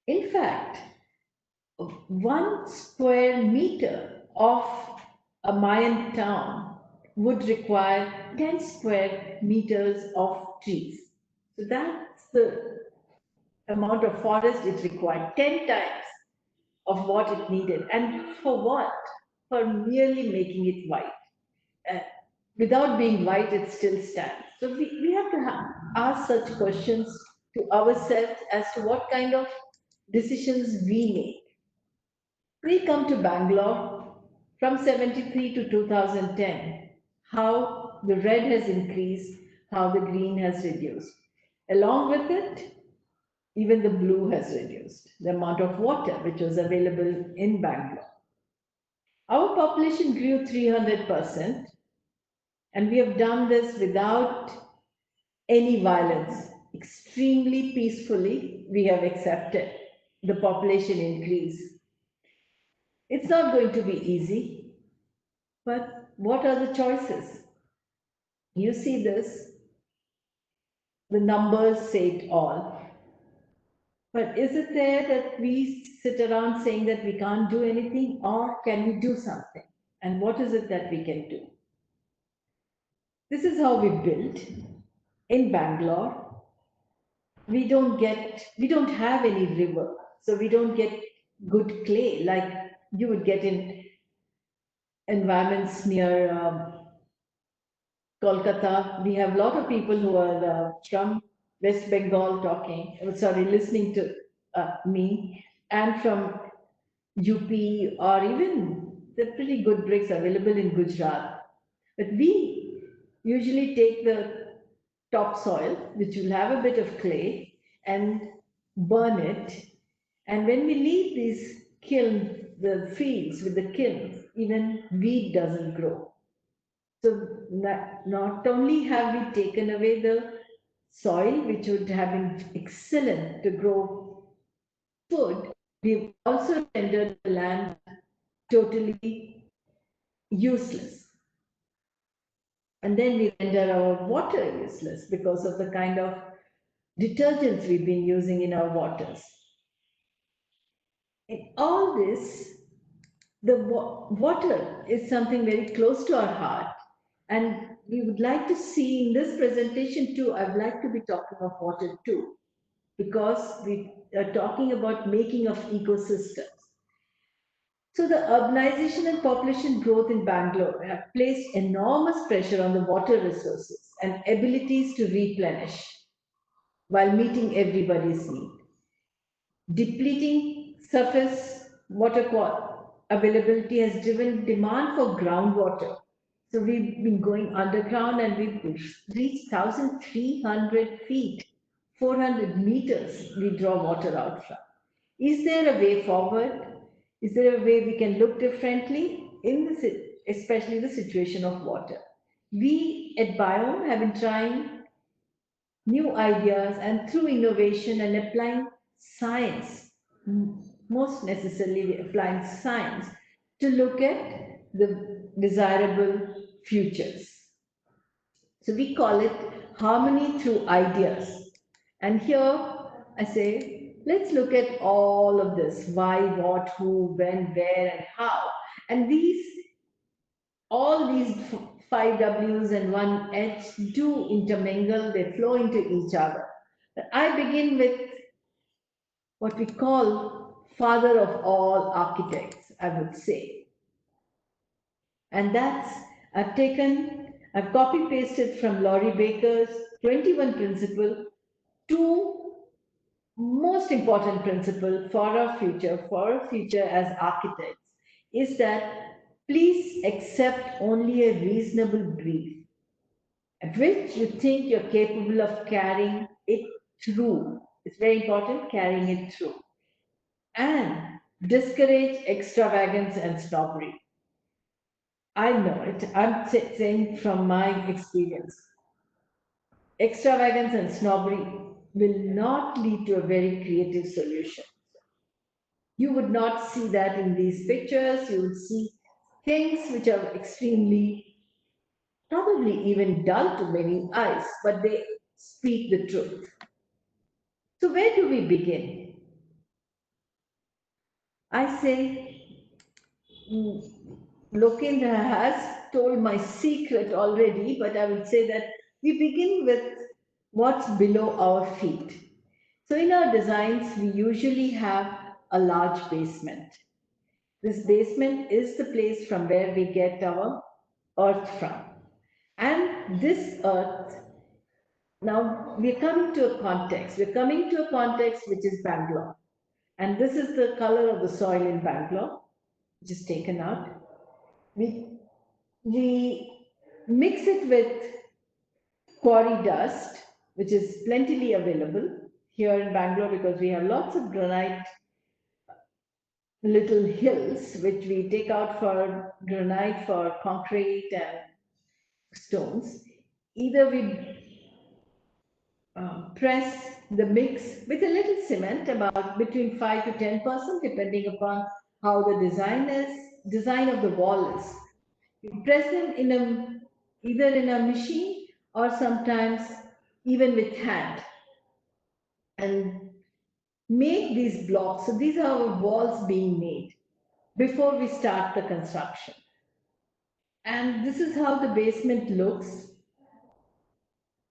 [SPEAKER 5] In fact, 1 square meter of a Mayan town would require 10 square meters of trees. So that's the amount of forest it required, 10 times of what it needed. And for what? For merely making it white. Uh, Without being white, it still stands. So we have to ask such questions to ourselves as to what kind of decisions we make. We come to Bangalore from 73 to 2010, how the red has increased, how the green has reduced. Along with it, even the blue has reduced, the amount of water which was available in Bangalore. Our population grew 300%, and we have done this without any violence. Extremely peacefully, we have accepted the population increase. It's not going to be easy, but what are the choices? You see this, the numbers say it all. But is it there that we sit around saying that we can't do anything, or can we do something? And what is it that we can do? This is how we built in Bangalore. We don't have any river, so we don't get good clay like you would get in environments near Kolkata. We have a lot of people who are from West Bengal listening to me, and from UP, or even the pretty good bricks available in Gujarat. But we usually take the topsoil, which will have a bit of clay, and burn it. And when we leave these kilns, the fields with the kilns, even wheat doesn't grow. So not only have we taken away the soil, which would have been excellent to grow food, we've also rendered the land totally useless. And then we render our water useless because of the kind of detergents we've been using in our waters. In all this, the water is something very close to our heart. And we would like to see in this presentation too, I'd like to be talking of water too, because we are talking about making of ecosystems. So the urbanization and population growth in Bangalore have placed enormous pressure on the water resources and abilities to replenish while meeting everybody's need. Depleting surface water availability has driven demand for groundwater. So we've been going underground, and we've reached 1,300 feet, 400 meters we draw water out from. Is there a way forward? Is there a way we can look differently in this, especially the situation of water? We at Biome have been trying new ideas, and through innovation and applying science, most necessarily applying science to look at the desirable futures. So we call it harmony through ideas. And here I say, let's look at all of this: why, what, who, when, where, and how. And all these 5 W's and 1 H do intermingle, they flow into each other. I begin with what we call father of all architects, I would say. And I've copy pasted from Laurie Baker's 21 principle to most important principle for our future as architects, is that please accept only a reasonable brief, at which you think you're capable of carrying it through. It's very important, carrying it through. And discourage extravagance and snobbery. I know it, I'm saying from my experience. Extravagance and snobbery will not lead to a very creative solution. You would not see that in these pictures. You would see things which are extremely, probably even dull to many eyes, but they speak the truth. So where do we begin? I say, Lokendra has told my secret already, but I would say that we begin with what's below our feet. So in our designs, we usually have a large basement. This basement is the place from where we get our earth from. And this earth, now we're coming to a context. We're coming to a context which is Bangalore. And this is the color of the soil in Bangalore, which is taken out. We mix it with quarry dust, which is plentifully available here in Bangalore because we have lots of granite little hills, which we take out for granite, for concrete and stones. Either we press the mix with a little cement, about between 5 to 10%, depending upon how the design of the wall is. We press them either in a machine or sometimes even with hand, and make these blocks. So these are our walls being made before we start the construction. And this is how the basement looks.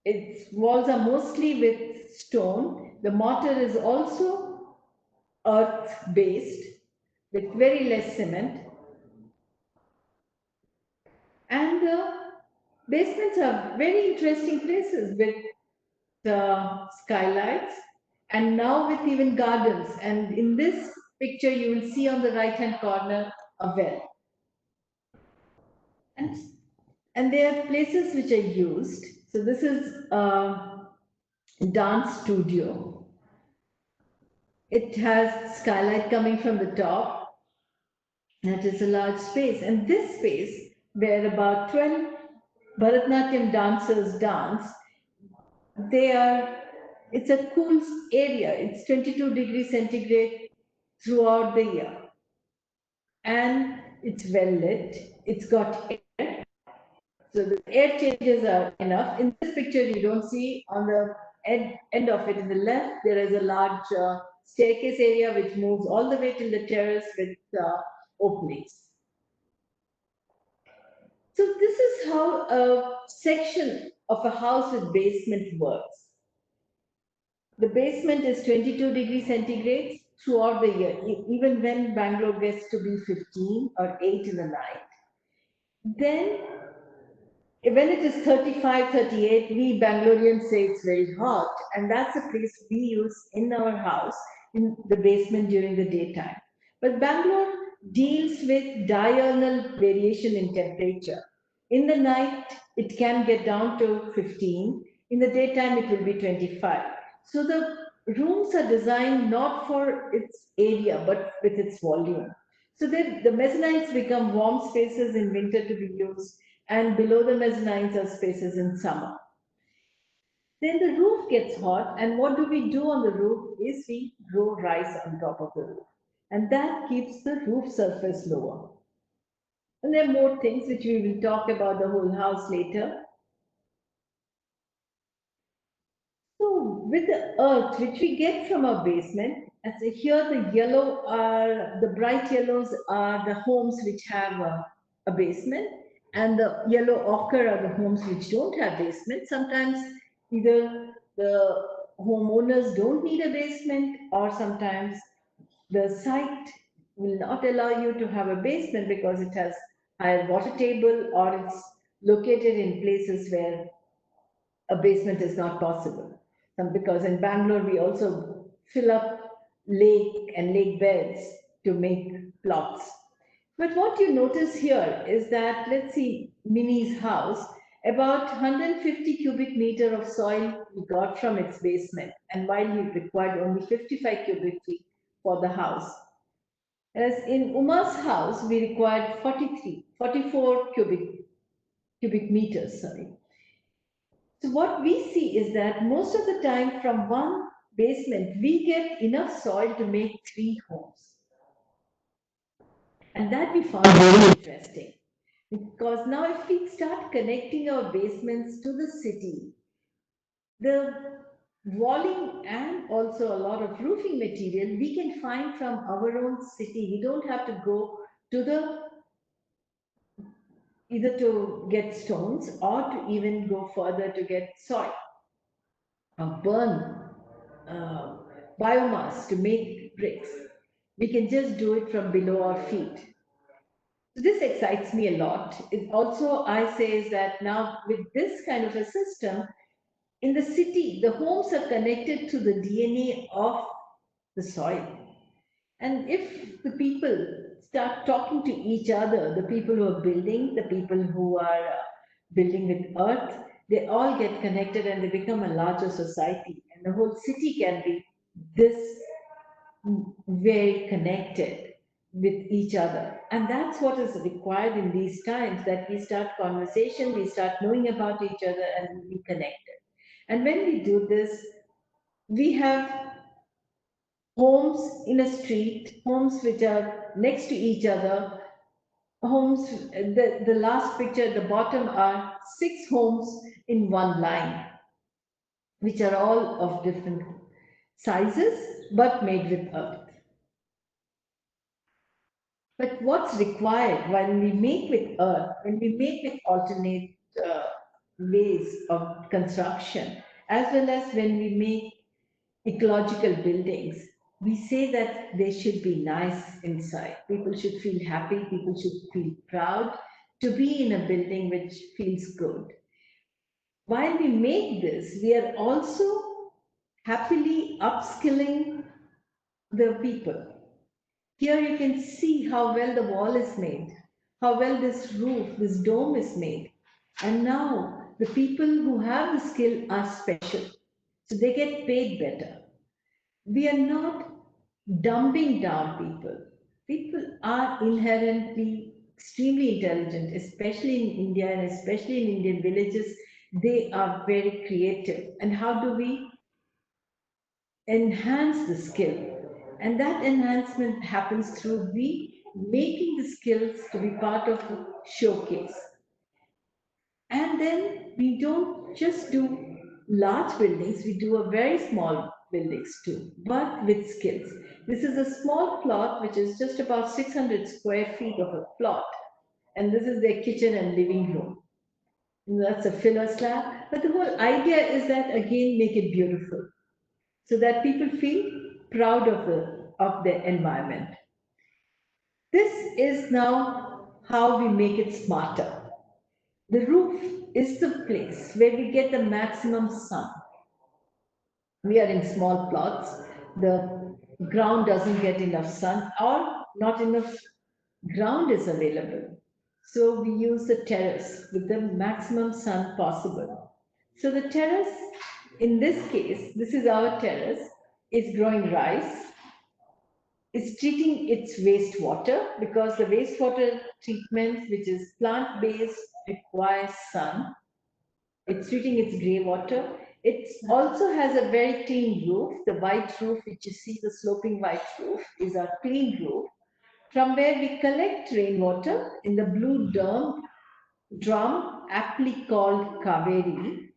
[SPEAKER 5] Its walls are mostly with stone. The mortar is also earth based with very less cement. And the basements are very interesting places with the skylights and now with even gardens. And in this picture, you will see on the right hand corner a well. And there are places which are used. So this is a dance studio. It has skylight coming from the top. That is a large space. And this space, where about 12 Bharatanatyam dancers dance, it's a cool area. It's 22 degrees centigrade throughout the year. And it's well lit. It's got air. So the air changes are enough. In this picture, you don't see on the end of it in the left, there is a large staircase area which moves all the way till the terrace with openings. So this is how a section of a house with basement works. The basement is 22 degrees centigrade throughout the year, even when Bangalore gets to be 15 or 8 in the night. Then when it is 35, 38, we Bangaloreans say it's very hot, and that's the place we use in our house, in the basement during the daytime. But Bangalore deals with diurnal variation in temperature. In the night, it can get down to 15. In the daytime, it will be 25. So the rooms are designed not for its area, but with its volume. So that the mezzanines become warm spaces in winter to be used, and below the mezzanines are spaces in summer. Then the roof gets hot, and what do we do on the roof is we grow rice on top of the roof. And that keeps the roof surface lower. And there are more things which we will talk about the whole house later. So with the earth which we get from our basement, as here the bright yellows are the homes which have a basement, and the yellow ochre are the homes which don't have basement. Sometimes either the homeowners don't need a basement, or sometimes the site will not allow you to have a basement because it has higher water table, or it's located in places where a basement is not possible. Because in Bangalore, we also fill up lake and lake beds to make plots. But what you notice here is that, let's see, Minnie's house, about 150 cubic meter of soil he got from its basement, and while he required only 55 cubic feet for the house. As in Uma's house, we required 44 cubic meters, sorry. So what we see is that most of the time from one basement, we get enough soil to make 3 homes. And that we found very interesting. Because now if we start connecting our basements to the city, the walling and also a lot of roofing material we can find from our own city. We don't have to go to the either to get stones or to even go further to get soil or burn uh, biomass to make bricks. We can just do it from below our feet. So this excites me a lot. It also, I say, is that now with this kind of a system, in the city, the homes are connected to the DNA of the soil. And if the people start talking to each other, the people who are building, the people who are building with earth, they all get connected and they become a larger society. And the whole city can be this very connected with each other. And that's what is required in these times, that we start conversation, we start knowing about each other and we connected. And when we do this, we have homes in a street, homes which are next to each other, homes, the last picture at the bottom are 6 homes in one line, which are all of different sizes, but made with earth. But what's required when we make with earth, when we make with alternate ways of construction, as well as when we make ecological buildings, we say that they should be nice inside. People should feel happy, people should feel proud to be in a building which feels good. While we make this, we are also happily upskilling the people. Here you can see how well the wall is made, how well this roof, this dome is made. And now the people who have the skill are special. So they get paid better. We are not dumbing down people. People are inherently extremely intelligent, especially in India and especially in Indian villages. They are very creative. And how do we enhance the skill? And that enhancement happens through we making the skills to be part of a showcase. And then we don't just do large buildings, we do a very small buildings too, but with skills. This is a small plot which is just about 600 square feet of a plot. And this is their kitchen and living room. And that's a filler slab. But the whole idea is that again, make it beautiful so that people feel proud of their environment. This is now how we make it smarter. The roof is the place where we get the maximum sun. We are in small plots. The ground doesn't get enough sun or not enough ground is available. So we use the terrace with the maximum sun possible. So the terrace, in this case, this is our terrace, is growing rice. It's treating its wastewater because the wastewater treatment, which is plant-based, requires sun. It's treating its grey water. It also has a very clean roof. The white roof, which you see, the sloping white roof, is a clean roof from where we collect rainwater in the blue drum, aptly called Kaveri.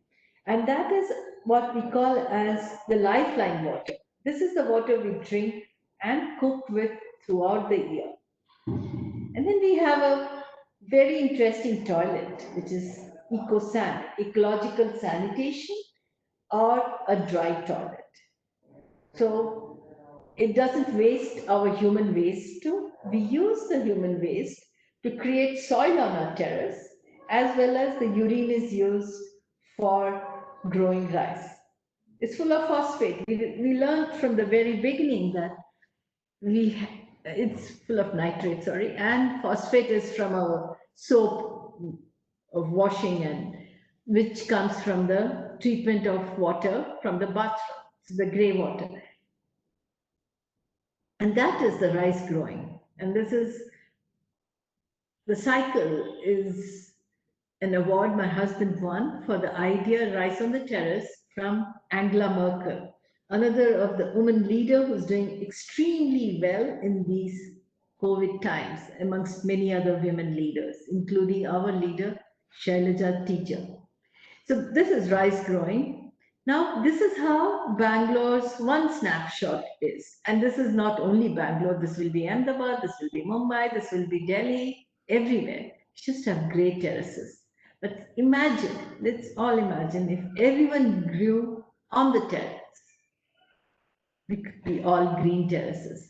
[SPEAKER 5] And that is what we call as the lifeline water. This is the water we drink and cook with throughout the year. And then we have a very interesting toilet, which is eco-san, ecological sanitation, or a dry toilet. So it doesn't waste our human waste too. We use the human waste to create soil on our terrace, as well as the urine is used for growing rice. It's full of phosphate. We learned from the very beginning that it's full of nitrate, sorry, and phosphate is from our soap of washing and which comes from the treatment of water from the bathroom, so the grey water. And that is the rice growing. And this is the cycle is an award my husband won for the idea Rice on the Terrace from Angela Merkel, another of the women leader who's doing extremely well in these COVID times amongst many other women leaders, including our leader, Shailaja teacher. So this is rice growing. Now, this is how Bangalore's one snapshot is. And this is not only Bangalore, this will be Ahmedabad, this will be Mumbai, this will be Delhi, everywhere. Just have great terraces. But imagine, let's all imagine if everyone grew on the terrace. We could be all green terraces.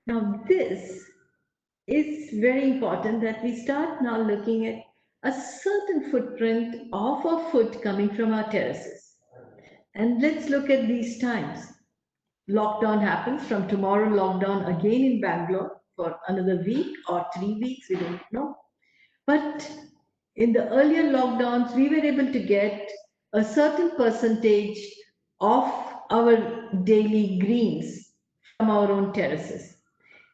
[SPEAKER 5] Now, this is very important that we start now looking at a certain footprint of our food coming from our terraces. And let's look at these times. Lockdown happens from tomorrow, lockdown again in Bangalore for another week or 3 weeks, we don't know. But in the earlier lockdowns, we were able to get a certain percentage of our daily greens from our own terraces.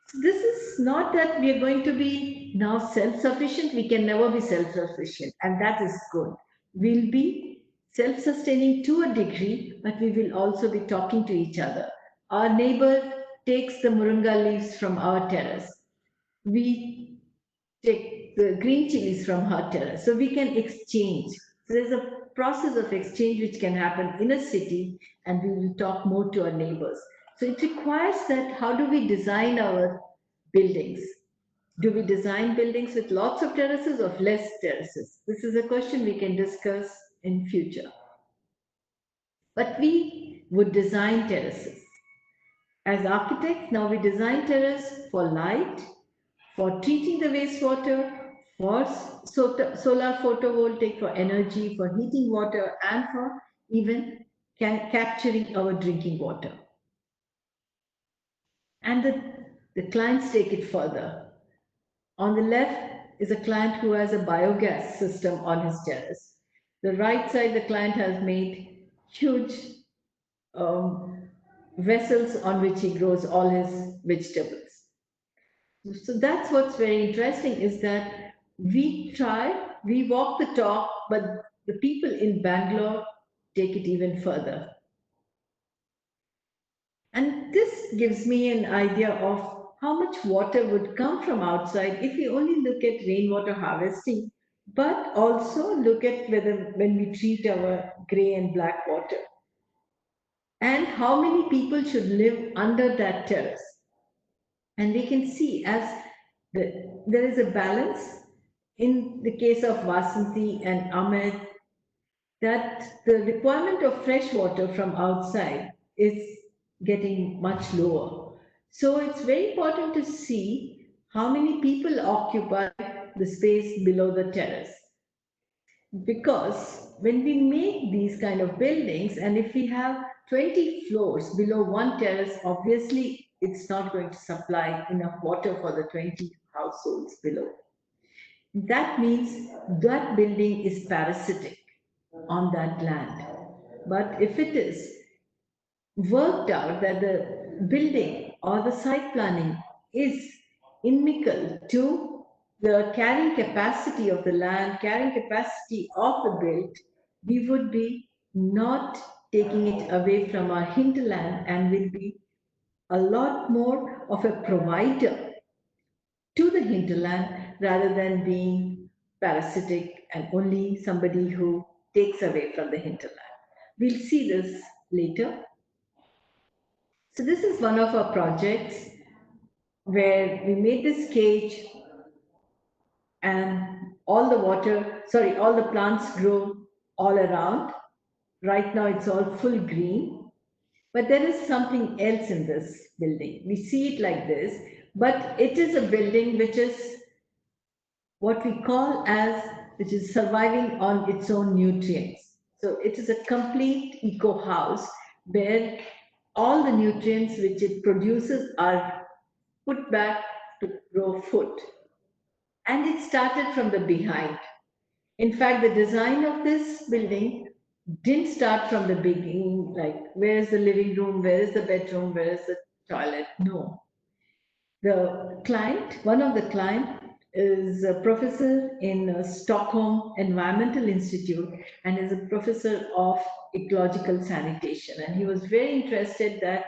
[SPEAKER 5] So this is not that we are going to be now self-sufficient. We can never be self-sufficient, and that is good. We'll be self-sustaining to a degree, but we will also be talking to each other. Our neighbor takes the moringa leaves from our terrace. We take the green chilies from her terrace. So we can exchange. So there's a process of exchange which can happen in a city, and we will talk more to our neighbors. So it requires that how do we design our buildings? Do we design buildings with lots of terraces or less terraces? This is a question we can discuss in future. But we would design terraces. As architects, now we design terrace for light, for treating the wastewater, for solar photovoltaic, for energy, for heating water, and for even capturing our drinking water. And the clients take it further. On the left is a client who has a biogas system on his terrace. The right side, the client has made huge vessels on which he grows all his vegetables. So that's what's very interesting is that we walk the talk, but the people in Bangalore take it even further. And this gives me an idea of how much water would come from outside if we only look at rainwater harvesting, but also look at when we treat our gray and black water. And how many people should live under that terrace. And we can see as there is a balance in the case of Vasanti and Ahmed that the requirement of fresh water from outside is getting much lower. So it's very important to see how many people occupy the space below the terrace. Because when we make these kind of buildings, and if we have 20 floors below one terrace, obviously it's not going to supply enough water for the 20 households below. That means that building is parasitic on that land. But if it is worked out that the building or the site planning is inimical to the carrying capacity of the land, carrying capacity of the built, we would be not taking it away from our hinterland and will be a lot more of a provider to the hinterland rather than being parasitic and only somebody who takes away from the hinterland. We'll see this later. So this is one of our projects where we made this cage and all the plants grow all around. Right now it's all full green, but there is something else in this building. We see it like this, but it is a building which is what we call which is surviving on its own nutrients. So it is a complete eco house where all the nutrients which it produces are put back to grow food. And it started from the behind. In fact, the design of this building didn't start from the beginning, like where is the living room, where is the bedroom, where is the toilet? No. The client, one of the client is a professor in Stockholm Environmental Institute and is a professor of ecological sanitation. And he was very interested that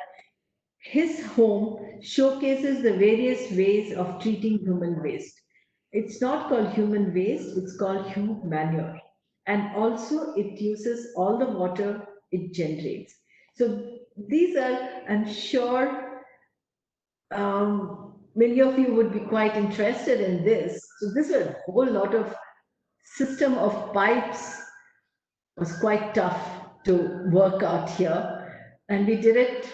[SPEAKER 5] his home showcases the various ways of treating human waste. It's not called human waste, it's called human manure. And also, it uses all the water it generates. So, these are, I'm sure, many of you would be quite interested in this. So, this is a whole lot of system of pipes was quite tough to work out here. And we did it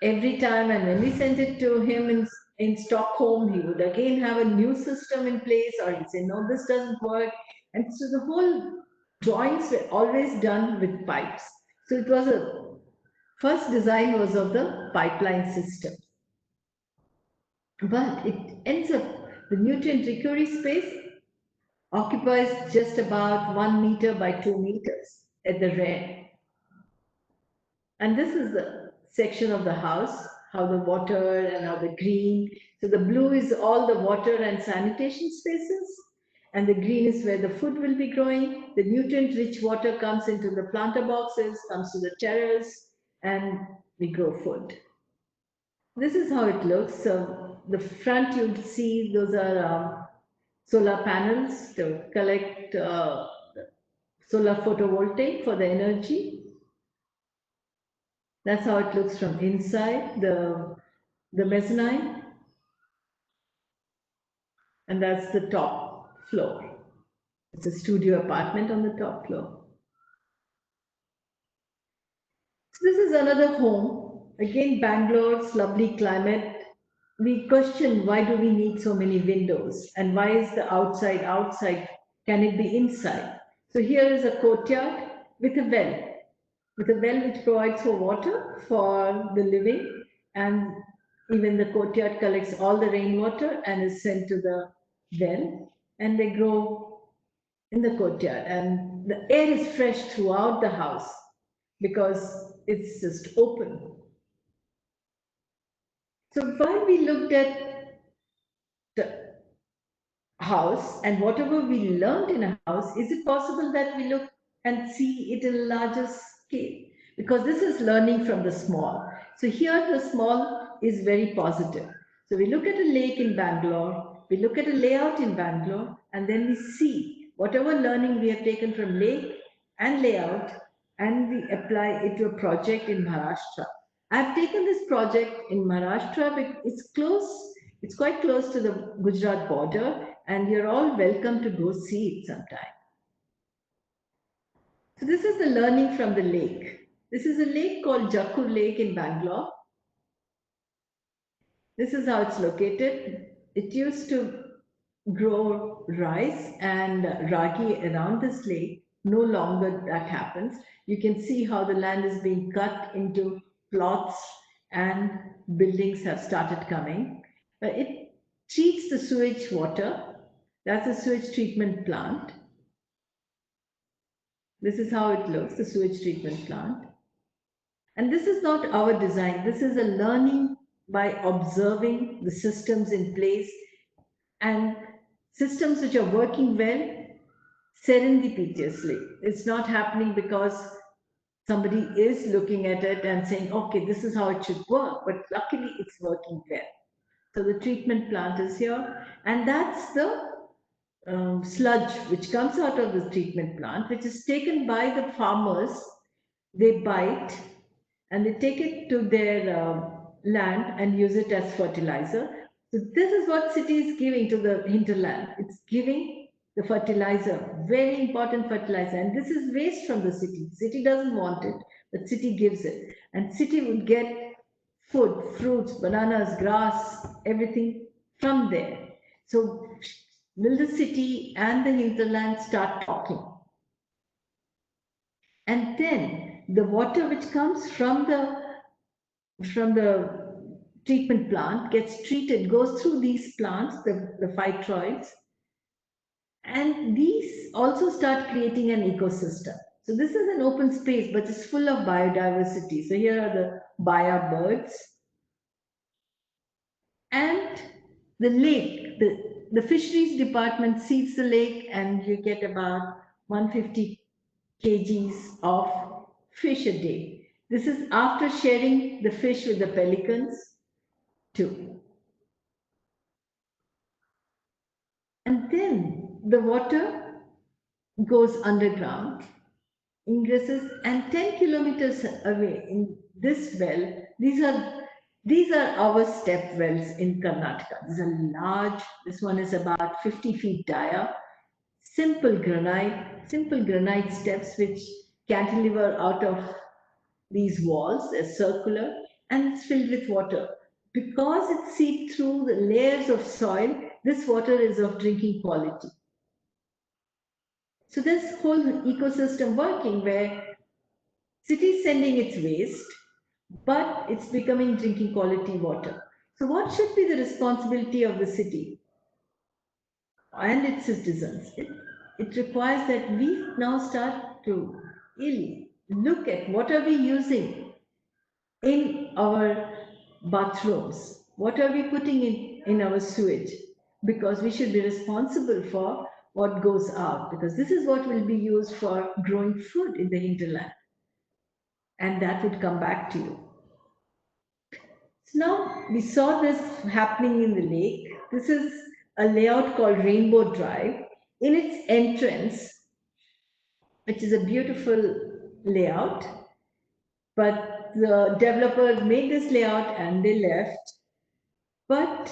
[SPEAKER 5] every time, and when we sent it to him in Stockholm, he would again have a new system in place, or he'd say, no, this doesn't work. And so the whole drawings were always done with pipes. So it was first design was of the pipeline system. But it ends up, the nutrient recovery space occupies just about 1 meter by 2 meters at the rear. And this is the section of the house, how the water and how the green. So the blue is all the water and sanitation spaces, and the green is where the food will be growing. The nutrient-rich water comes into the planter boxes, comes to the terrace, and we grow food. This is how it looks. So the front, you'll see those are solar panels to collect solar photovoltaic for the energy. That's how it looks from inside the mezzanine. And that's the top floor. It's a studio apartment on the top floor. So this is another home. Again, Bangalore's lovely climate. We question, why do we need so many windows? And why is the outside outside? Can it be inside? So here is a courtyard with a well. Which provides for water for the living, and even the courtyard collects all the rainwater and is sent to the well, and they grow in the courtyard, and the air is fresh throughout the house because it's just open. So while we looked at the house and whatever we learned in a house, is it possible that we look and see it in a larger scale? Because this is learning from the small. So here the small is very positive. So we look at a lake in Bangalore, we look at a layout in Bangalore, and then we see whatever learning we have taken from lake and layout, and we apply it to a project in Maharashtra. I've taken this project in Maharashtra, but it's quite close to the Gujarat border, and you're all welcome to go see it sometime. So this is the learning from the lake. This is a lake called Jakkur Lake in Bangalore. This is how it's located. It used to grow rice and ragi around this lake. No longer that happens. You can see how the land is being cut into plots and buildings have started coming. But it treats the sewage water. That's a sewage treatment plant. This is how it looks, the sewage treatment plant. And this is not our design. This is a learning by observing the systems in place, and systems which are working well serendipitously. It's not happening because somebody is looking at it and saying, okay, this is how it should work, but luckily it's working well. So the treatment plant is here, and that's the sludge which comes out of the treatment plant, which is taken by the farmers. They bite and they take it to their land and use it as fertilizer. So this is what city is giving to the hinterland. It's giving the fertilizer, very important fertilizer. And this is waste from the city. City doesn't want it, but city gives it. And city would get food, fruits, bananas, grass, everything from there. So will the city and the hinterland start talking? And then the water which comes from the treatment plant gets treated, goes through these plants, the phytoids, and these also start creating an ecosystem. So this is an open space, but it's full of biodiversity. So here are the baya birds. And the lake, the fisheries department seeds the lake, and you get about 150 kgs of fish a day. This is after sharing the fish with the pelicans too. And then the water goes underground, ingresses, and 10 kilometers away in this well, these are our step wells in Karnataka. These are large, this one is about 50 feet dia, simple granite steps which cantilever out of these walls, they're circular, and it's filled with water. Because it seeped through the layers of soil, this water is of drinking quality. So this whole ecosystem working where city sending its waste, but it's becoming drinking quality water. So what should be the responsibility of the city and its citizens? It requires that we now start to really look at what are we using in our bathrooms, what are we putting in our sewage, because we should be responsible for what goes out, because this is what will be used for growing food in the hinterland, and that would come back to you. So now we saw this happening in the lake. This is a layout called Rainbow Drive. In its entrance, which is a beautiful layout, but the developer made this layout and they left. But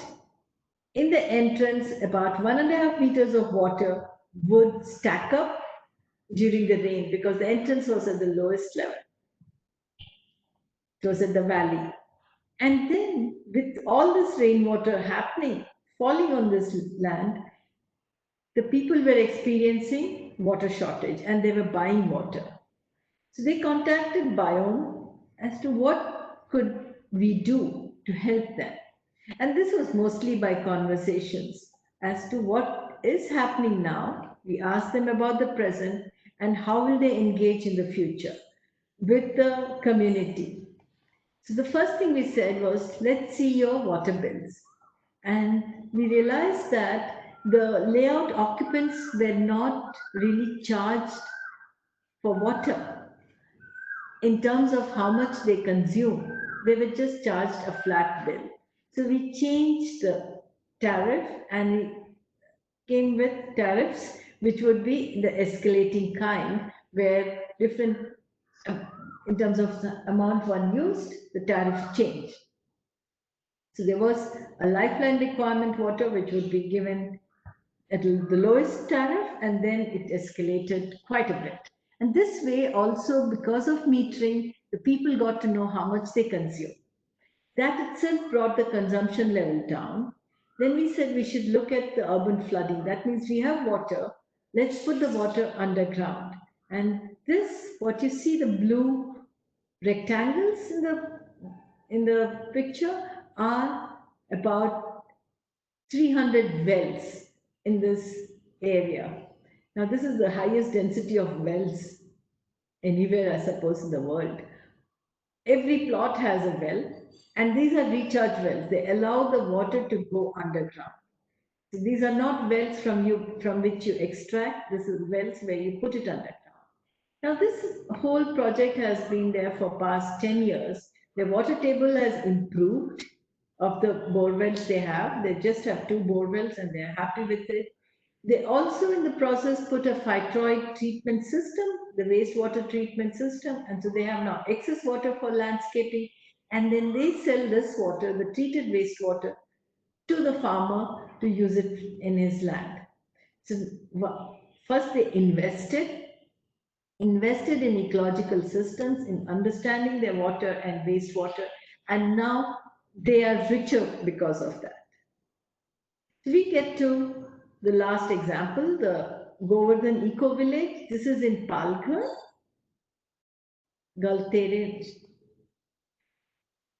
[SPEAKER 5] in the entrance, about 1.5 meters of water would stack up during the rain because the entrance was at the lowest level. It was at the valley. And then with all this rainwater happening, falling on this land, the people were experiencing water shortage and they were buying water. So they contacted Biome as to what could we do to help them. And this was mostly by conversations as to what is happening now. We asked them about the present and how will they engage in the future with the community. So the first thing we said was, let's see your water bills. And we realized that the layout occupants were not really charged for water in terms of how much they consume. They were just charged a flat bill. So we changed the tariff and we came with tariffs which would be the escalating kind, where different, in terms of the amount one used, the tariff changed. So there was a lifeline requirement water which would be given at the lowest tariff, and then it escalated quite a bit. And this way also, because of metering, the people got to know how much they consume. That itself brought the consumption level down. Then we said we should look at the urban flooding. That means we have water, let's put the water underground. And this, what you see, the blue rectangles in the picture are about 300 wells in this area. Now, this is the highest density of wells anywhere, I suppose, in the world. Every plot has a well, and these are recharge wells. They allow the water to go underground. So these are not wells from which you extract. This is wells where you put it underground. Now, this whole project has been there for past 10 years. The water table has improved of the bore wells they have. They just have 2 bore wells and they're happy with it. They also in the process put a phytoid treatment system, the wastewater treatment system. And so they have now excess water for landscaping. And then they sell this water, the treated wastewater, to the farmer to use it in his land. So first they invested in ecological systems, in understanding their water and wastewater, and now they are richer because of that. So we get to the last example, the Govardhan Eco Village. This is in Palghar, Galtere.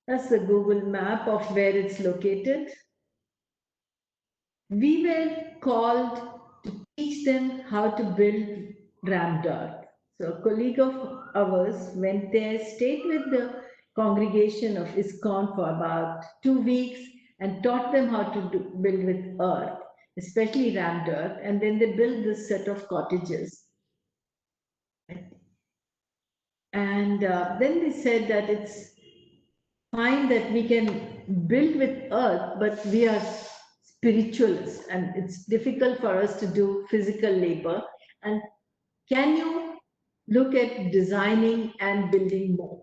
[SPEAKER 5] That's the Google map of where it's located. We were called to teach them how to build rammed earth. So a colleague of ours went there, stayed with the congregation of ISKCON for about 2 weeks and taught them how to build with earth, especially rammed earth. And then they built this set of cottages. And then they said that it's fine that we can build with earth, but we are spiritualists and it's difficult for us to do physical labor. And can you look at designing and building more?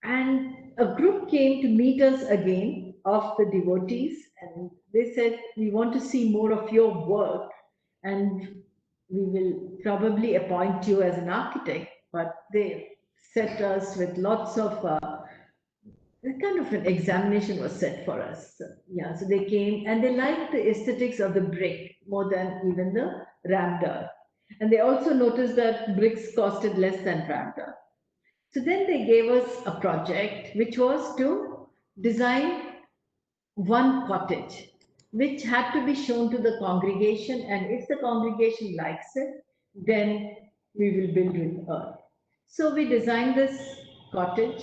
[SPEAKER 5] And a group came to meet us again of the devotees, and they said, we want to see more of your work, and we will probably appoint you as an architect. But they set us with lots of kind of an examination was set for us. So, yeah, so they came and they liked the aesthetics of the brick more than even the ramdar. And they also noticed that bricks costed less than ramdar. So then they gave us a project which was to design one cottage, which had to be shown to the congregation. And if the congregation likes it, then we will build with earth. So we designed this cottage.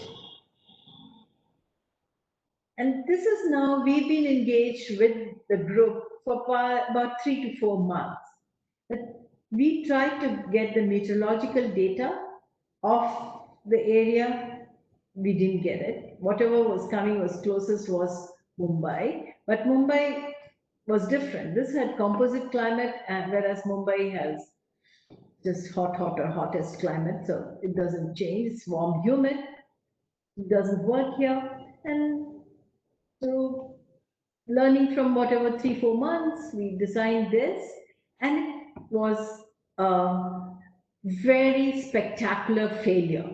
[SPEAKER 5] And this is now, we've been engaged with the group for about 3 to 4 months. But we tried to get the meteorological data of the area. We didn't get it. Whatever was coming was closest was Mumbai. But Mumbai was different. This had composite climate, and whereas Mumbai has just hottest climate. So it doesn't change. It's warm, humid. It doesn't work here. And so, learning from whatever 3, 4 months, we designed this, and it was a very spectacular failure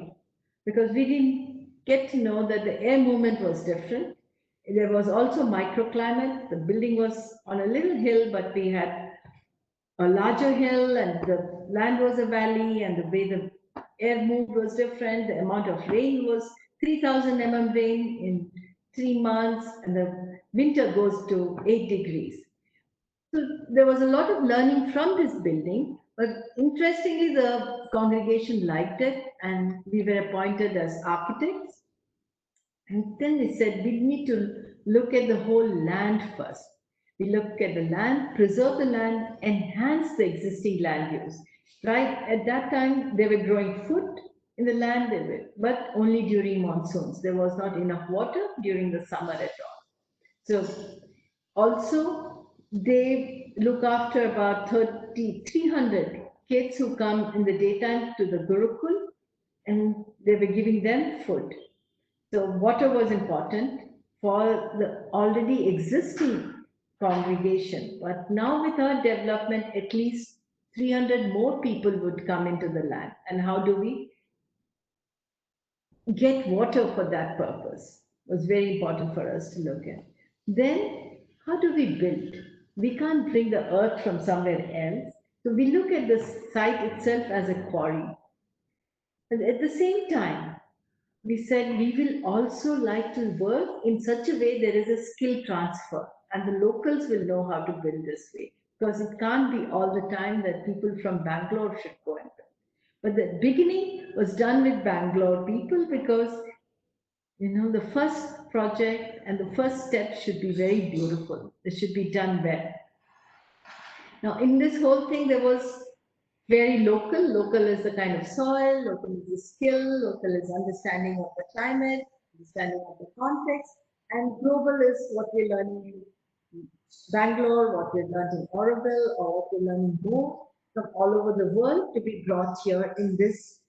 [SPEAKER 5] because we didn't get to know that the air movement was different. There was also microclimate. The building was on a little hill, but we had a larger hill, and the land was a valley, and the way the air moved was different. The amount of rain was 3,000 rain in 3 months, and the winter goes to 8 degrees. So there was a lot of learning from this building, but interestingly, the congregation liked it, and we were appointed as architects. And then they said, we need to look at the whole land first. We look at the land, preserve the land, enhance the existing land use. Right at that time, they were growing food in the land, but only during monsoons. There was not enough water during the summer at all. So also, they look after about 300 kids who come in the daytime to the Gurukul, and they were giving them food. So water was important for the already existing congregation. But now with our development, at least 300 more people would come into the land. And how do we get water for that purpose? It was very important for us to look at. Then, how do we build? We can't bring the earth from somewhere else. So we look at the site itself as a quarry. And at the same time, we said we will also like to work in such a way there is a skill transfer and the locals will know how to build this way, because it can't be all the time that people from Bangalore should go and build. But the beginning was done with Bangalore people because the first project and the first step should be very beautiful. It should be done well. Now, in this whole thing, there was very local. Local is the kind of soil, local is the skill, local is understanding of the climate, understanding of the context, and global is what we're learning in Bangalore, what we've learned in Oroville, or what we're learning more from all over the world to be brought here in this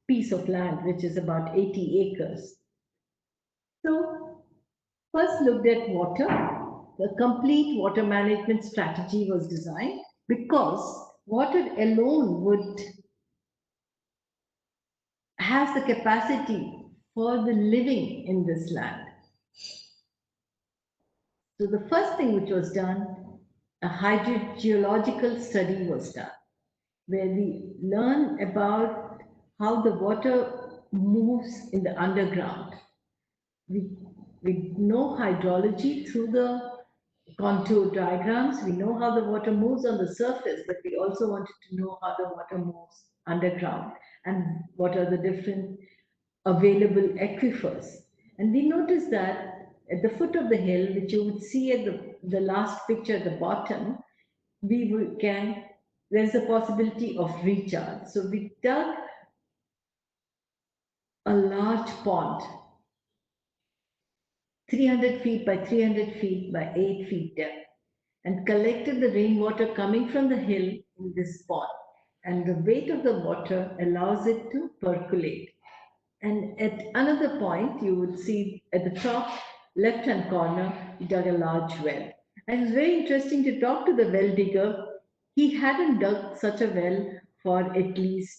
[SPEAKER 5] piece of land, which is about 80 acres. So, first looked at water. The complete water management strategy was designed because water alone has the capacity for the living in this land. So the first thing which was done, a hydrogeological study was done, where we learn about how the water moves in the underground. We know hydrology through the contour diagrams. We know how the water moves on the surface, but we also wanted to know how the water moves underground and what are the different available aquifers. And we noticed that at the foot of the hill, which you would see at the last picture at the bottom, there's a possibility of recharge. So we dug a large pond, 300 feet by 300 feet by 8 feet depth, and collected the rainwater coming from the hill in this pond. And the weight of the water allows it to percolate. And at another point, you would see at the top left-hand corner, he dug a large well. And it was very interesting to talk to the well digger. He hadn't dug such a well for at least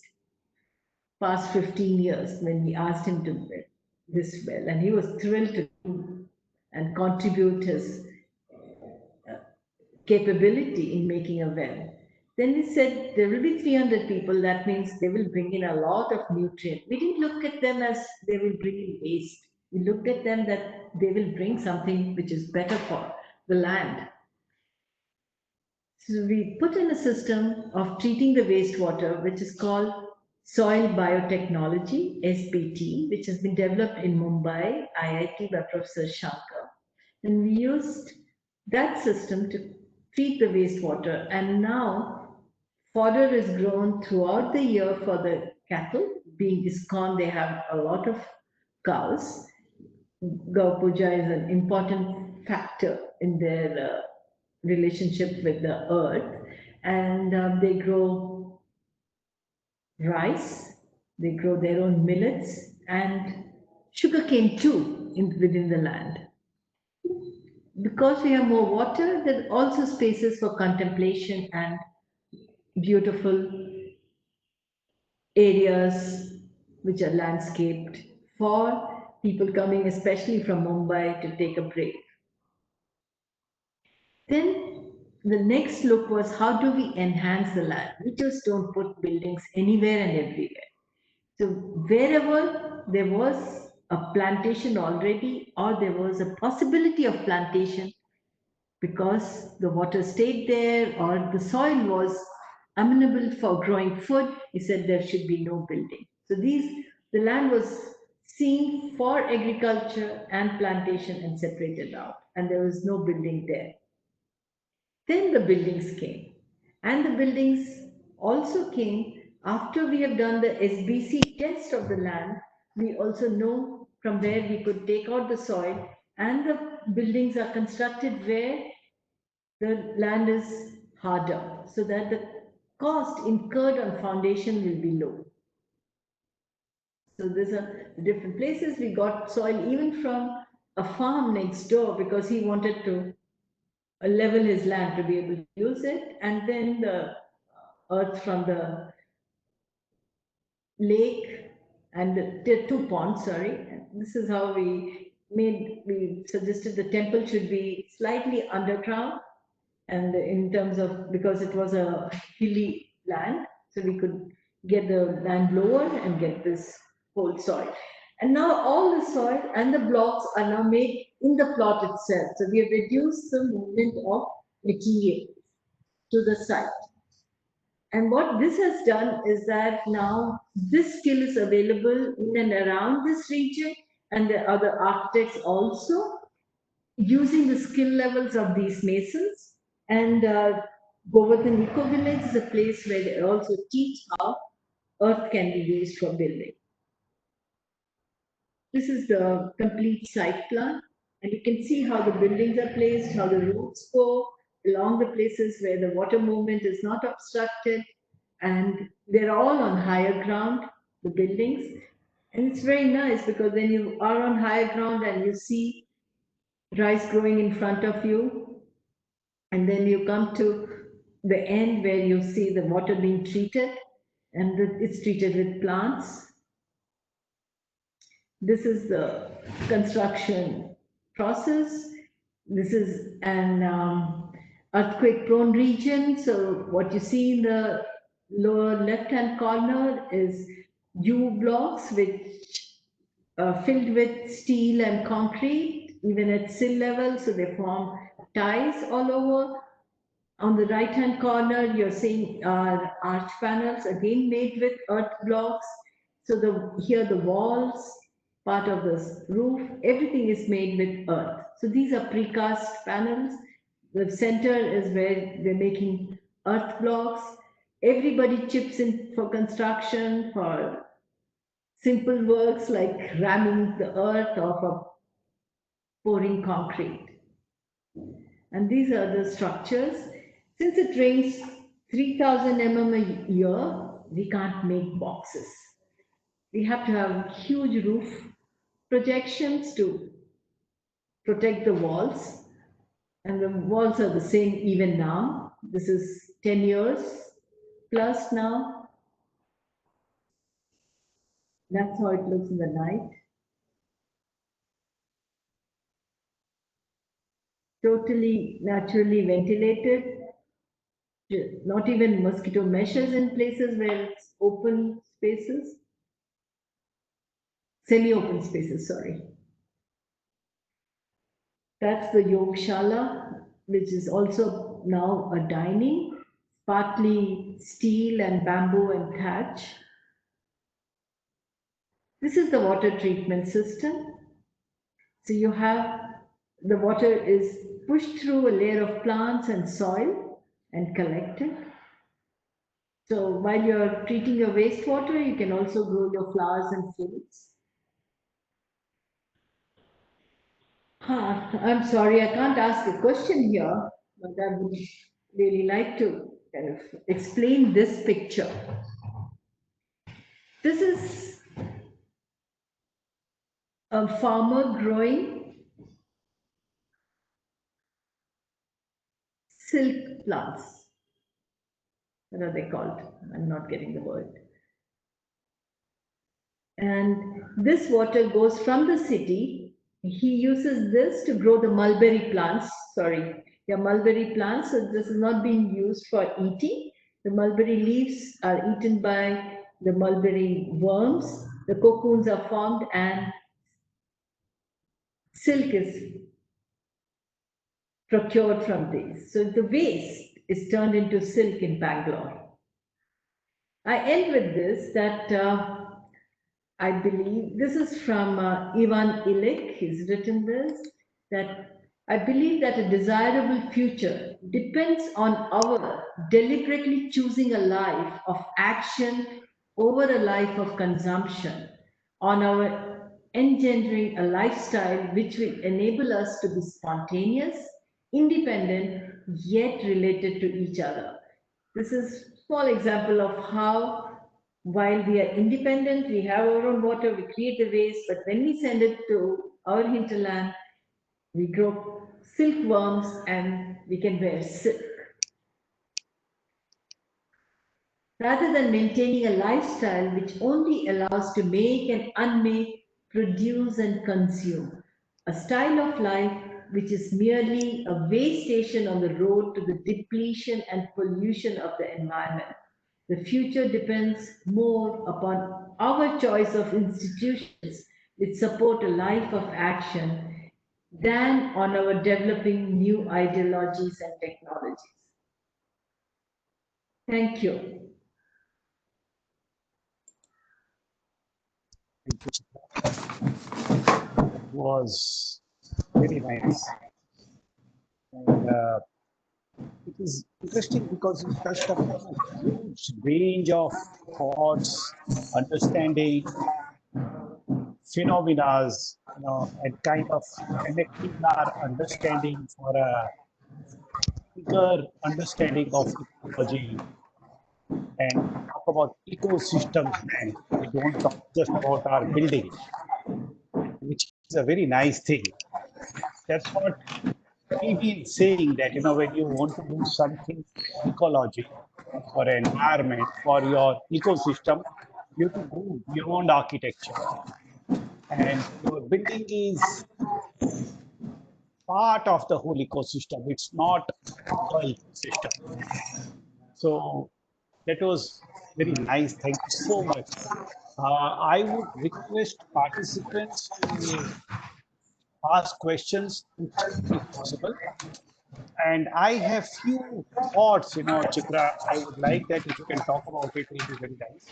[SPEAKER 5] past 15 years when we asked him to build this well. And he was thrilled to do and contribute his capability in making a well. Then we said there will be 300 people. That means they will bring in a lot of nutrients. We didn't look at them as they will bring in waste. We looked at them that they will bring something which is better for the land. So we put in a system of treating the wastewater, which is called soil biotechnology, SBT, which has been developed in Mumbai, IIT by Professor Shankar. And we used that system to treat the wastewater. And now fodder is grown throughout the year for the cattle. Being ISKCON, they have a lot of cows. Gau Puja is an important factor in their relationship with the earth. And they grow rice, they grow their own millets, and sugarcane too within the land. Because we have more water, there are also spaces for contemplation and beautiful areas which are landscaped for people coming, especially from Mumbai, to take a break. Then the next look was how do we enhance the land? We just don't put buildings anywhere and everywhere. So wherever there was a plantation already, or there was a possibility of plantation, because the water stayed there or the soil was amenable for growing food, he said there should be no building. So the land was seen for agriculture and plantation and separated out, and there was no building there. Then the buildings came, and the buildings also came after we have done the SBC test of the land. We also know from where we could take out the soil, and the buildings are constructed where the land is harder, so that the cost incurred on foundation will be low. So these are different places. We got soil even from a farm next door because he wanted to level his land to be able to use it, and then the earth from the lake and the two ponds, sorry. This is how we suggested the temple should be slightly underground, and in terms of, because it was a hilly land, so we could get the land lower and get this whole soil. And now all the soil and the blocks are now made in the plot itself. So we have reduced the movement of material to the site. And what this has done is that now this skill is available in and around this region, and the other architects also using the skill levels of these masons. And Govardhan Eco Village is a place where they also teach how earth can be used for building. This is the complete site plan, and you can see how the buildings are placed, how the roads go along the places where the water movement is not obstructed, and they're all on higher ground, the buildings. And it's very nice because when you are on higher ground and you see rice growing in front of you, and then you come to the end where you see the water being treated, and it's treated with plants. This is the construction process. This is an earthquake prone region. So what you see in the lower left hand corner is U blocks which are filled with steel and concrete, even at sill level. So they form ties all over. On the right hand corner, you're seeing arch panels again made with earth blocks. So here the walls, part of the roof, everything is made with earth. So these are precast panels. The center is where they're making earth blocks. Everybody chips in for construction, for simple works like ramming the earth or for pouring concrete. And these are the structures. Since it rains 3000 mm a year, we can't make boxes. We have to have huge roof projections to protect the walls. And the walls are the same even now. This is 10 years plus now. That's how it looks in the night. Totally naturally ventilated. Not even mosquito meshes in places where it's open spaces. Semi-open spaces, sorry. That's the Yogshala, which is also now a dining, partly steel and bamboo and thatch. This is the water treatment system. So you have the water is pushed through a layer of plants and soil and collected. So while you're treating your wastewater, you can also grow your flowers and fruits. I'm sorry, I can't ask a question here, but I would really like to kind of explain this picture. This is a farmer growing silk plants. What are they called? I'm not getting the word. And this water goes from the city. He uses this to grow the mulberry plants. Sorry, yeah, mulberry plants. So this is not being used for eating. The mulberry leaves are eaten by the mulberry worms. The cocoons are formed and silk is procured from these. So the waste is turned into silk in Bangalore. I end with this that I believe this is from Ivan Illich. He's written this that I believe that a desirable future depends on our deliberately choosing a life of action over a life of consumption, on our engendering a lifestyle which will enable us to be spontaneous, independent, yet related to each other. This is a small example of how while we are independent, we have our own water, we create the waste, but when we send it to our hinterland, we grow silkworms and we can wear silk. Rather than maintaining a lifestyle which only allows to make and unmake, produce and consume, a style of life which is merely a way station on the road to the depletion and pollution of the environment. The future depends more upon our choice of institutions which support a life of action than on our developing new ideologies and technologies. Thank you.
[SPEAKER 6] Was very nice. And it is interesting because you touched upon a huge range of thoughts, understanding, phenomena, and kind of connecting our understanding for a bigger understanding of ecology and talk about ecosystems. And we don't talk just about our building, which is a very nice thing. That's what we've been saying that, when you want to do something for ecology, for environment, for your ecosystem, you have to go beyond architecture. And your building is part of the whole ecosystem. It's not the ecosystem. So that was very nice. Thank you so much. I would request participants to ask questions if possible. And I have few thoughts, Chikra. I would like that if you can talk about it, it will be very nice.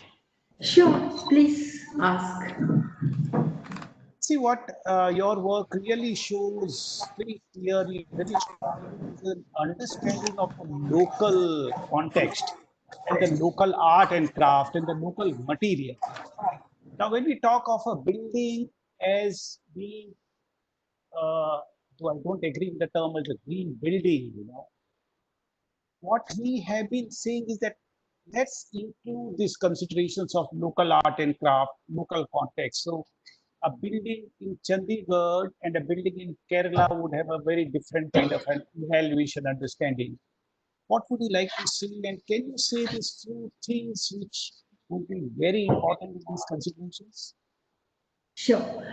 [SPEAKER 5] Sure, please ask.
[SPEAKER 6] See what your work really shows very clearly, very strongly is an understanding of the local context and the local art and craft and the local material. Now, when we talk of a building as being, though I don't agree with the term as a green building, what we have been saying is that let's include these considerations of local art and craft, local context. So a building in Chandigarh and a building in Kerala would have a very different kind of an evaluation understanding. What would you like to say? And can you say these few things which would be very important in these considerations?
[SPEAKER 5] Sure.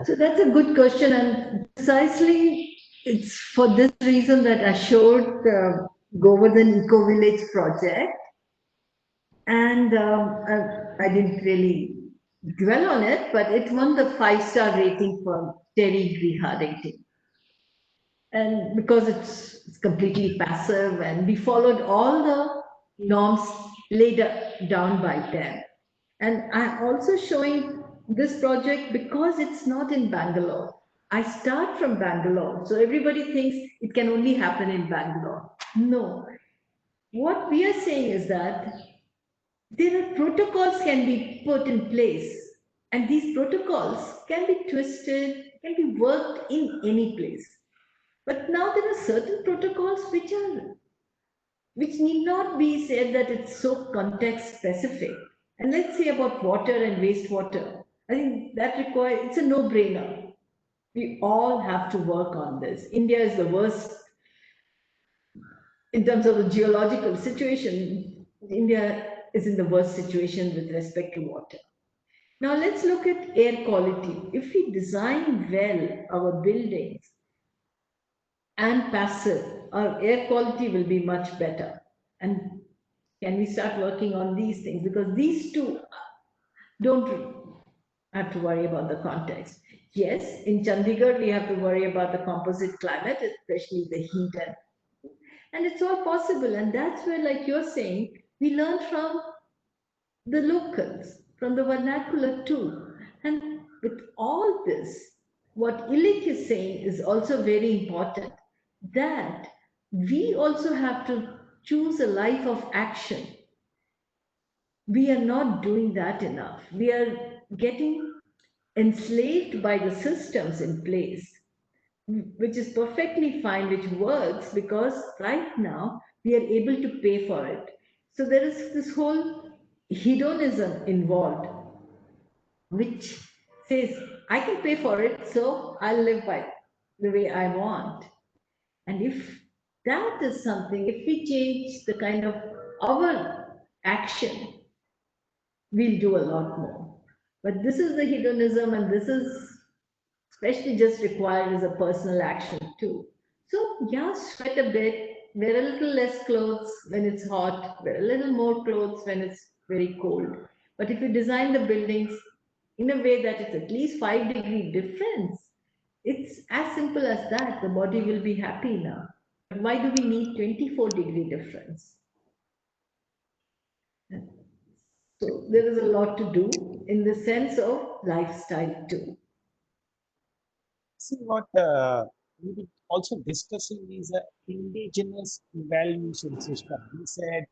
[SPEAKER 5] So that's a good question, and precisely it's for this reason that I showed the Govardhan Eco Village project, and I didn't really dwell on it, but it won the 5-star rating for Terry Griha rating. And because it's completely passive, and we followed all the norms laid down by them. And I'm also showing this project because it's not in Bangalore. I start from Bangalore, so everybody thinks it can only happen in Bangalore. No. What we are saying is that there are protocols can be put in place, and these protocols can be twisted, can be worked in any place. But now there are certain protocols which need not be said that it's so context specific. And let's say about water and wastewater. I think that requires, it's a no-brainer. We all have to work on this. India is the worst in terms of the geological situation. India is in the worst situation with respect to water. Now let's look at air quality. If we design well our buildings and passive, our air quality will be much better. And can we start working on these things? Because these two don't have to worry about the context. Yes, in Chandigarh, we have to worry about the composite climate, especially the heat. And it's all possible. And that's where, like you're saying, we learn from the locals, from the vernacular too. And with all this, what Illich is saying is also very important, that we also have to choose a life of action. We are not doing that enough. We are getting enslaved by the systems in place, which is perfectly fine, which works because right now we are able to pay for it. So there is this whole hedonism involved, which says, I can pay for it, so I'll live by the way I want. And if that is something, if we change the kind of our action, we'll do a lot more. But this is the hedonism, and this is especially just required as a personal action too. So yeah, sweat a bit, wear a little less clothes when it's hot, wear a little more clothes when it's very cold. But if you design the buildings in a way that it's at least 5-degree difference, it's as simple as that. The body will be happy now. But why do we need 24-degree difference? So there is a lot to do in the sense of lifestyle too.
[SPEAKER 6] See what we were also discussing is an indigenous evaluation system. We said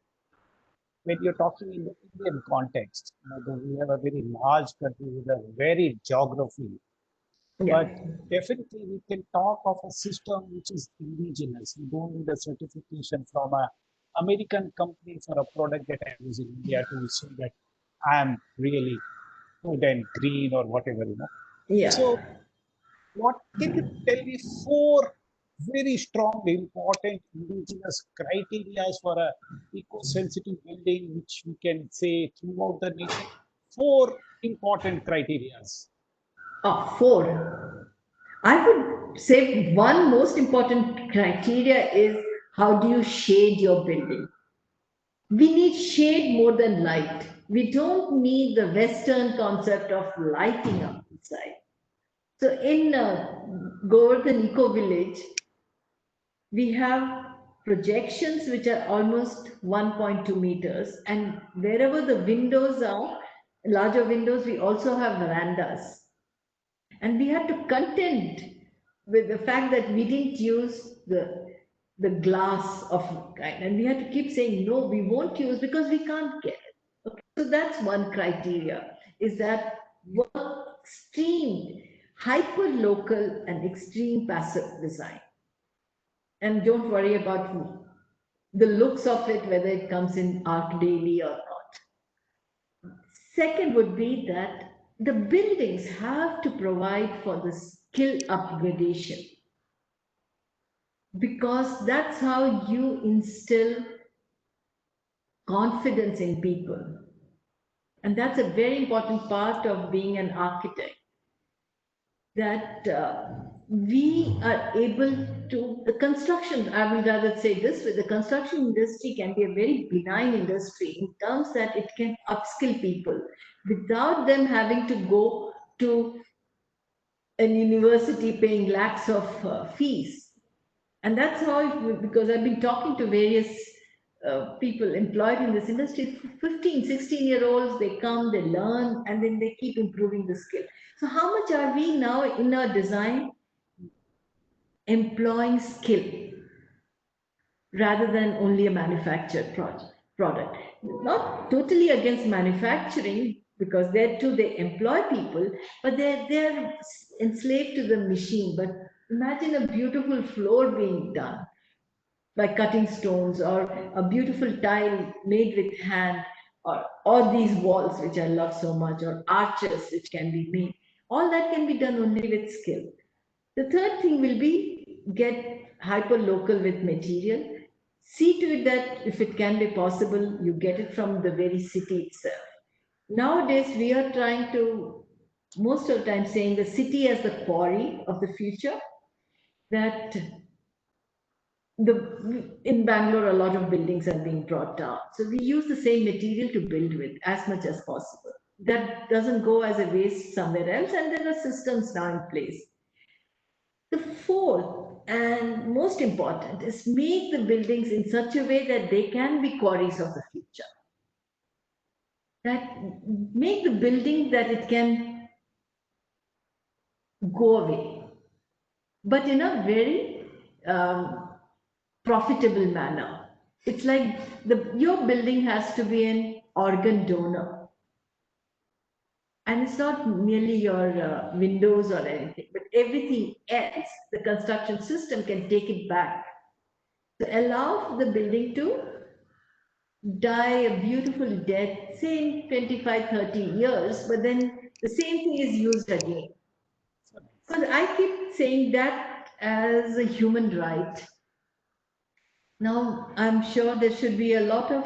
[SPEAKER 6] when you're talking in the Indian context, though we have a very large country with a varied geography,
[SPEAKER 5] Yeah.
[SPEAKER 6] but definitely we can talk of a system which is indigenous. We don't need a certification from a American company for a product that I use in India to say that I am really good and green or whatever.
[SPEAKER 5] Yeah.
[SPEAKER 6] So what can you tell me 4 very strong, important indigenous criteria for a eco-sensitive building, which we can say throughout the nation? 4 important criteria.
[SPEAKER 5] Oh, 4. I would say one most important criteria is how do you shade your building? We need shade more than light. We don't need the Western concept of lighting up inside. So in Govardhan Eco Village, we have projections which are almost 1.2 meters, and wherever the windows are, larger windows, we also have verandas. And we had to contend with the fact that we didn't use the glass of kind, and we had to keep saying no, we won't use because we can't get it. Okay, so that's one criteria, is that work extreme, hyper-local and extreme passive design. And don't worry about the looks of it, whether it comes in Art Daily or not. Second would be that the buildings have to provide for the skill upgradation, because that's how you instill confidence in people. And that's a very important part of being an architect, that we are able to, the construction, I would rather say this way, the construction industry can be a very benign industry in terms that it can upskill people without them having to go to an university paying lakhs of fees. And that's how, because I've been talking to various people employed in this industry, 15, 16-year-olds, they come, they learn, and then they keep improving the skill. So how much are we now in our design employing skill rather than only a manufactured product? Not totally against manufacturing, because there too they employ people, but they're enslaved to the machine. But imagine a beautiful floor being done by cutting stones, or a beautiful tile made with hand, or these walls which I love so much, or arches which can be made. All that can be done only with skill. The third thing will be get hyper local with material. See to it that if it can be possible, you get it from the very city itself. Nowadays, we are trying to, most of the time, saying the city as the quarry of the future, that in Bangalore, a lot of buildings are being brought down. So we use the same material to build with as much as possible. That doesn't go as a waste somewhere else, and there are systems now in place. The fourth and most important is make the buildings in such a way that they can be quarries of the future. That make the building that it can go away, but in a very profitable manner. It's like your building has to be an organ donor. And it's not merely your windows or anything, but everything else, the construction system can take it back. So allow the building to die a beautiful death, say in 25, 30 years, but then the same thing is used again. Because I keep saying that as a human right. Now, I'm sure there should be a lot of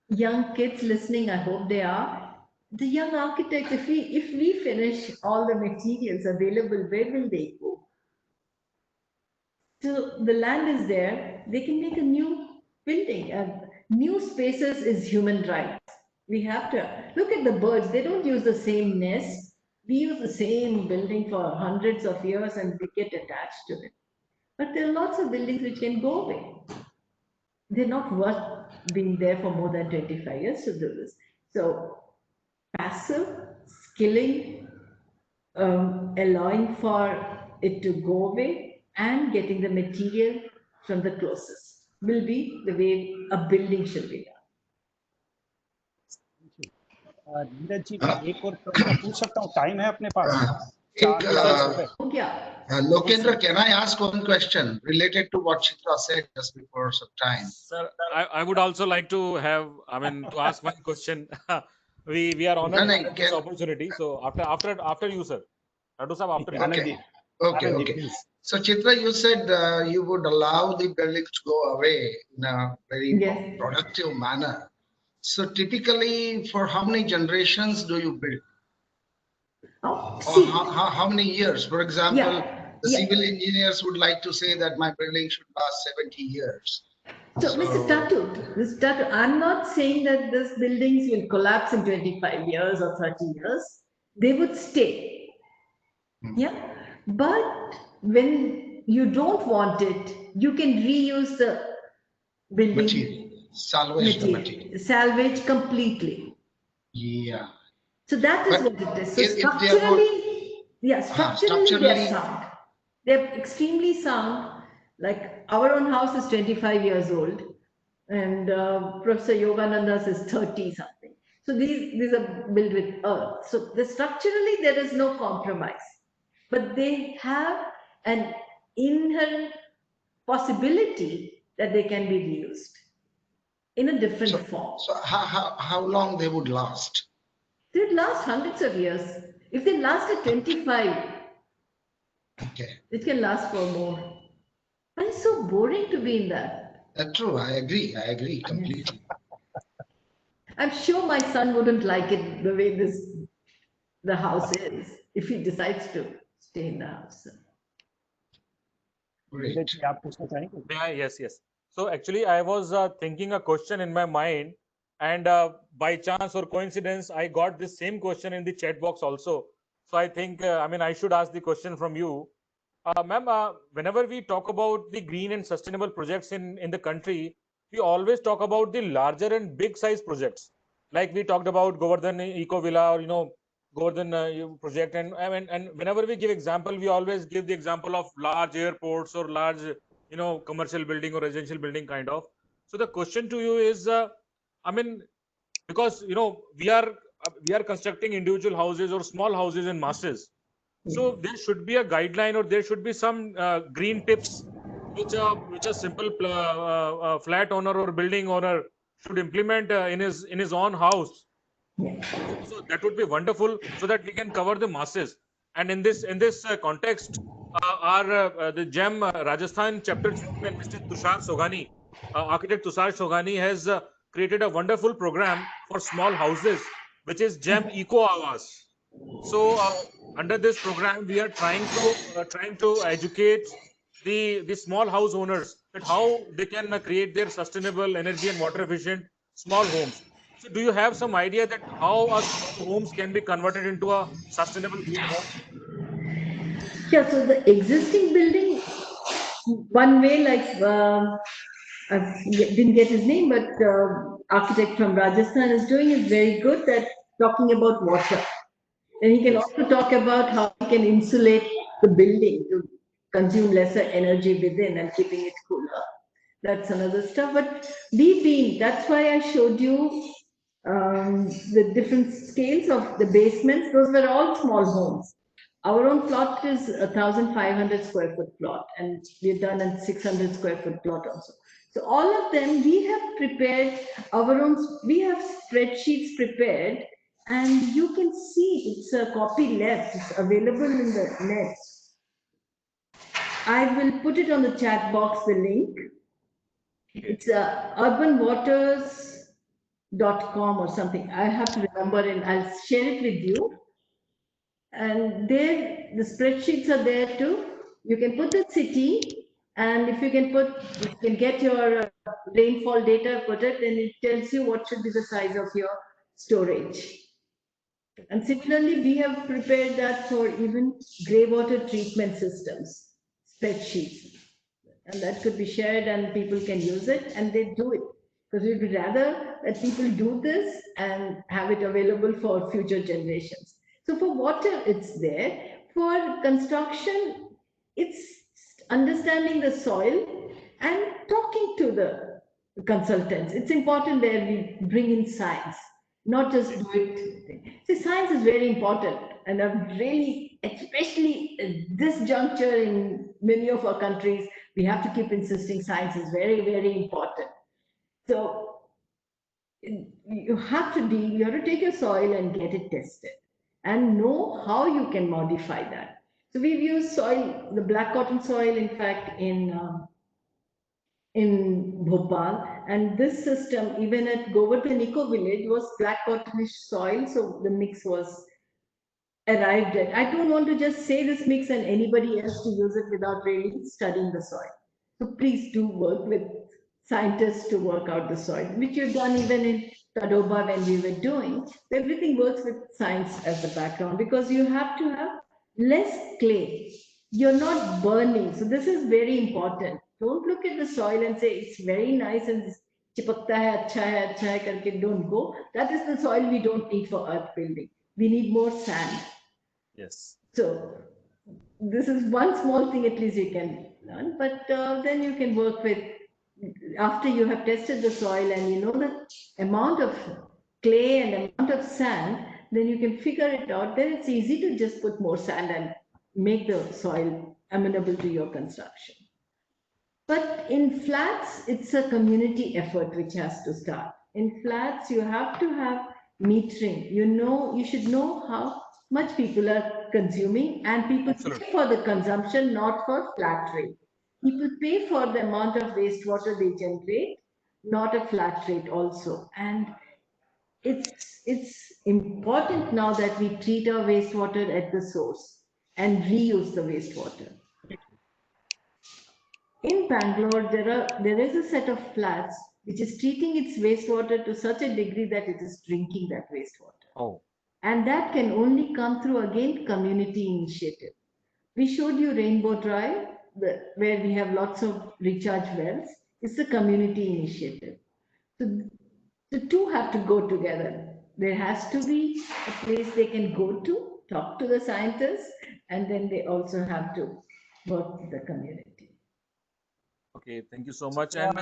[SPEAKER 5] young kids listening. I hope they are. The young architects, if we finish all the materials available, where will they go? So the land is there. They can make a new building. New spaces is human rights. We have to look at the birds. They don't use the same nest. We use the same building for hundreds of years and we get attached to it. But there are lots of buildings which can go away. They're not worth being there for more than 25 years to do this. So passive, skilling, allowing for it to go away, and getting the material from the closest will be the way a building should be done.
[SPEAKER 6] Neeraj ji, मैं एक और प्रश्न पूछ सकता हूँ? Time है अपने पास?
[SPEAKER 3] Lokendra, can I ask one question related to what Chitra said just before some time?
[SPEAKER 2] Sir, I would also like to have, to ask one question. we are honored by this opportunity. So after you, sir. Radu sir, after you.
[SPEAKER 3] Okay. So Chitra, you said you would allow the buildings to go away in a very productive manner. So typically, for how many generations do you build? How many years? For example, the civil engineers would like to say that my building should last 70 years.
[SPEAKER 5] So Mr. Tatu, I'm not saying that these buildings will collapse in 25 years or 30 years. They would stay. Yeah. But when you don't want it, you can reuse the building. Salvage completely.
[SPEAKER 3] Yeah.
[SPEAKER 5] So that is what it is. So structurally, structurally they are sound. They're extremely sound. Like our own house is 25 years old, and Professor Yogananda's is 30 something. So these are built with earth. So structurally there is no compromise, but they have an inherent possibility that they can be reused in a different form.
[SPEAKER 3] So how long they would last?
[SPEAKER 5] They would last hundreds of years. If they lasted 25,
[SPEAKER 3] Okay,
[SPEAKER 5] it can last for more. But it's so boring to be in that.
[SPEAKER 3] true. I agree completely.
[SPEAKER 5] I'm sure my son wouldn't like it the way the house is if he decides to stay in the house.
[SPEAKER 3] Great.
[SPEAKER 6] Neeraj ji, आप पूछना चाहेंगे?
[SPEAKER 2] Yeah, yes. So actually, I was thinking a question in my mind, and by chance or coincidence, I got this same question in the chat box also. So I think, I should ask the question from you. Ma'am, whenever we talk about the green and sustainable projects in the country, we always talk about the larger and big size projects. Like we talked about Govardhan Eco Villa, or Govardhan project, and whenever we give example, we always give the example of large airports or large commercial building or residential building kind of. So the question to you is, because we are constructing individual houses or small houses in masses. So there should be a guideline, or there should be some green tips which a simple flat owner or building owner should implement in his own house. So that would be wonderful, so that we can cover the masses. And in this context, our the GEM Rajasthan chapter chairman, Mr. Tushar Soghani, architect Tushar Soghani, has created a wonderful program for small houses, which is GEM Eco Awas. So under this program, we are trying to educate the small house owners that how they can create their sustainable, energy and water efficient small homes. So do you have some idea that how our small homes can be converted into a sustainable green home?
[SPEAKER 5] Yeah, so the existing building, one way, like I didn't get his name, but architect from Rajasthan is doing is very good at talking about water. And he can also talk about how he can insulate the building to consume lesser energy within and keeping it cooler. That's another stuff. But that's why I showed you the different scales of the basements. Those were all small homes. Our own plot is 1,500 square foot plot, and we've done a 600 square foot plot also. So all of them, we have prepared our own, we have spreadsheets prepared, and you can see it's a copy left, it's available in the net. I will put it on the chat box, the link. It's urbanwaters.com or something. I have to remember, and I'll share it with you. And there, the spreadsheets are there too. You can put the city, and if you can get your rainfall data, put it, then it tells you what should be the size of your storage. And similarly, we have prepared that for even grey water treatment systems, spreadsheets. And that could be shared and people can use it, and they do it. Because we would rather that people do this and have it available for future generations. So for water, it's there. For construction, it's understanding the soil and talking to the consultants. It's important there we bring in science, not just do it. See, science is very important, and I'm really, especially at this juncture in many of our countries, we have to keep insisting science is very, very important. So you have to take your soil and get it tested and know how you can modify that. So we've used soil, the black cotton soil, in fact, in Bhopal, and this system, even at Govardhan Eco Village, was black cottonish soil, so the mix was arrived at. I don't want to just say this mix and anybody else to use it without really studying the soil. So please do work with scientists to work out the soil, which you've done even in Tadoba when we were doing. Everything works with science as the background, because you have to have less clay. You're not burning. So this is very important. Don't look at the soil and say it's very nice and chipakta hai, acha hai, karke don't go. That is the soil we don't need for earth building. We need more sand.
[SPEAKER 2] Yes.
[SPEAKER 5] So this is one small thing at least you can learn, but then you can work with, after you have tested the soil and you know the amount of clay and amount of sand, then you can figure it out. Then it's easy to just put more sand and make the soil amenable to your construction. But in flats, it's a community effort which has to start. In flats, you have to have metering. You should know how much people are consuming, and people
[SPEAKER 2] Absolutely.
[SPEAKER 5] pay for the consumption, not for flat rate. People pay for the amount of wastewater they generate, not a flat rate also. And it's important now that we treat our wastewater at the source and reuse the wastewater. In Bangalore, there is a set of flats which is treating its wastewater to such a degree that it is drinking that wastewater.
[SPEAKER 2] Oh,
[SPEAKER 5] And that can only come through, again, community initiative. We showed you Rainbow Drive, where we have lots of recharge wells. It's a community initiative. So the two have to go together. There has to be a place they can go to, talk to the scientists, and then they also have to work with the community.
[SPEAKER 2] okay. Thank you so much. And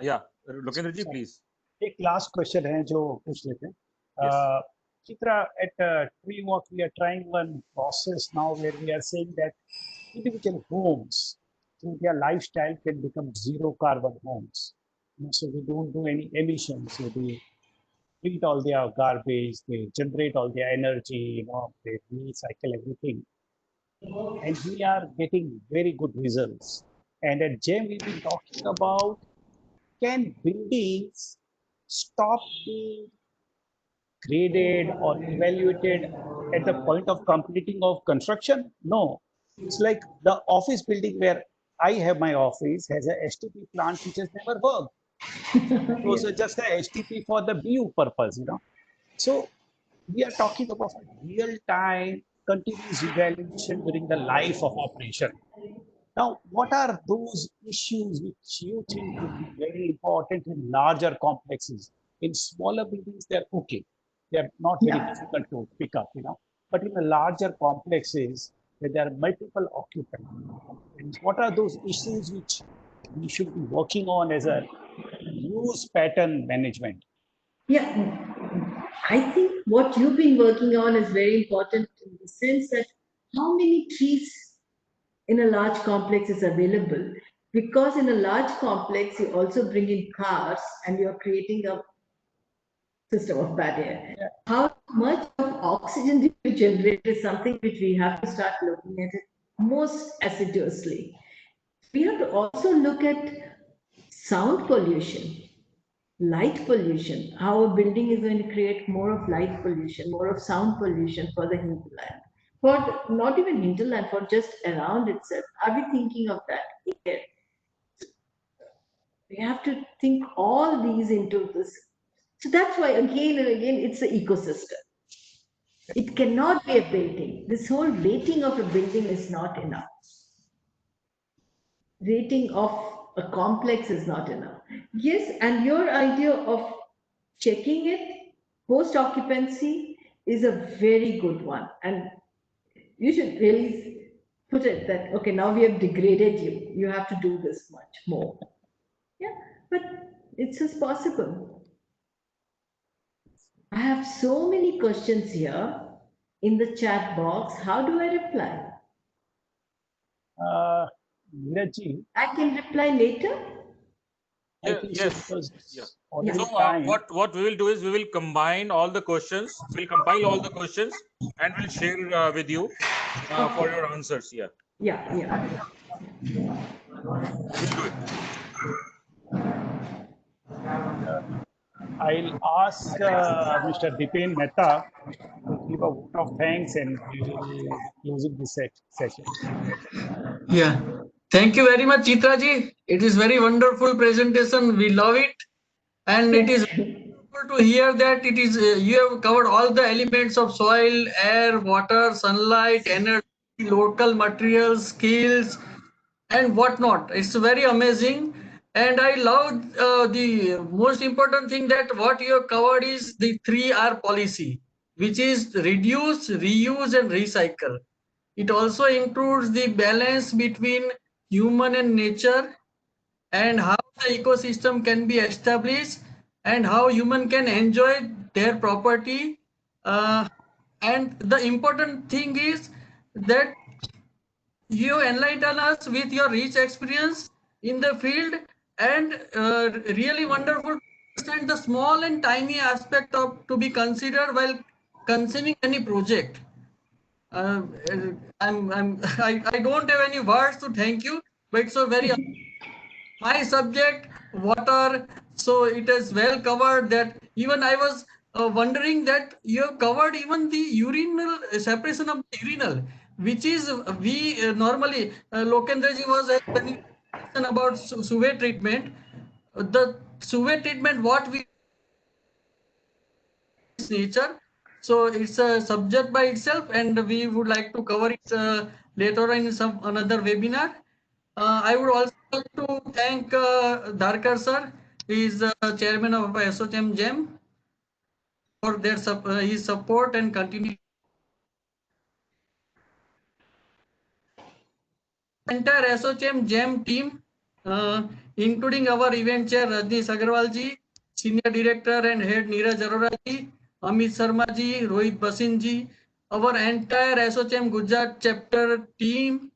[SPEAKER 2] yeah, Lokendraji, please.
[SPEAKER 6] एक last question है जो पूछ लेते हैं.
[SPEAKER 2] Yes.
[SPEAKER 6] Chitra, at Tree Walk, we are trying one process now where we are saying that individual homes, through their lifestyle, can become zero carbon homes. So we don't do any emissions. So they treat all their garbage, they generate all their energy, they recycle everything. And we are getting very good results. And at GEM, we've been talking about, can buildings stop being graded or evaluated at the point of completing of construction? No. It's like the office building where I have my office has a STP plant which has never worked. It was just a STP for the BU purpose, So we are talking about real-time continuous evaluation during the life of operation. Now, what are those issues which you think would be very important in larger complexes? In smaller buildings, they're okay. They're not very difficult to pick up, But in the larger complexes, where there are multiple occupants, what are those issues which we should be working on as a use pattern management?
[SPEAKER 5] Yeah, I think what you've been working on is very important in the sense that how many trees in a large complex is available, because in a large complex you also bring in cars and you're creating a system of bad air.
[SPEAKER 6] Yeah.
[SPEAKER 5] How much of oxygen do you generate is something which we have to start looking at it most assiduously. We have to also look at sound pollution, light pollution, how a building is going to create more of light pollution, more of sound pollution for the hinterland. For not even hinterland, for just around itself. Are we thinking of that? Yeah. We have to think all these into this. So that's why again and again it's an ecosystem. It cannot be a building. This whole rating of a building is not enough. Rating of a complex is not enough. Yes, and your idea of checking it post occupancy is a very good one. And you should really put it that, okay, now we have degraded you. You have to do this much more. Yeah, but it's just possible. I have so many questions here in the chat box. How do I reply?
[SPEAKER 6] Neeraj,
[SPEAKER 5] I can reply later.
[SPEAKER 6] I think so,
[SPEAKER 2] Yes.
[SPEAKER 6] because
[SPEAKER 2] Yeah.
[SPEAKER 6] already
[SPEAKER 2] So
[SPEAKER 6] time.
[SPEAKER 2] what we will do is we will combine all the questions. We'll compile all the questions and we'll share with you for your answers. Yeah,
[SPEAKER 5] Yeah.
[SPEAKER 2] we'll do it.
[SPEAKER 6] I'll ask Mr. Dipen Mehta to give a vote of thanks and we will be closing this session.
[SPEAKER 7] Yeah. Thank you very much, Chitra ji. It is very wonderful presentation. We love it. And it is wonderful to hear that it is you have covered all the elements of soil, air, water, sunlight, energy, local materials, skills, and whatnot. It's very amazing. And I love the most important thing that what you have covered is the 3R policy, which is reduce, reuse, and recycle. It also includes the balance between human and nature, and how the ecosystem can be established, and how human can enjoy their property. And the important thing is that you enlighten us with your rich experience in the field, and really wonderful to understand the small and tiny aspect of to be considered while conceiving any project. uh, I don't have any words to thank you, but it's a very my subject water, so it is well covered. That even I was wondering that you have covered even the urinal separation of the urinal, which is we normally Lokendraji was explaining about sewage treatment. The sewage treatment what we nature, so it's a subject by itself, and we would like to cover it later in some another webinar. I would also like to thank Dharkar sir. He is chairman of ASSOCHAM GEM for their his support and continue. Entire ASSOCHAM GEM team, including our event chair Rajnish Agarwal ji, senior director and head Neeraj Arora ji, Amit Sharma ji, Rohit Basin ji, our entire ASSOCHAM Gujarat chapter team,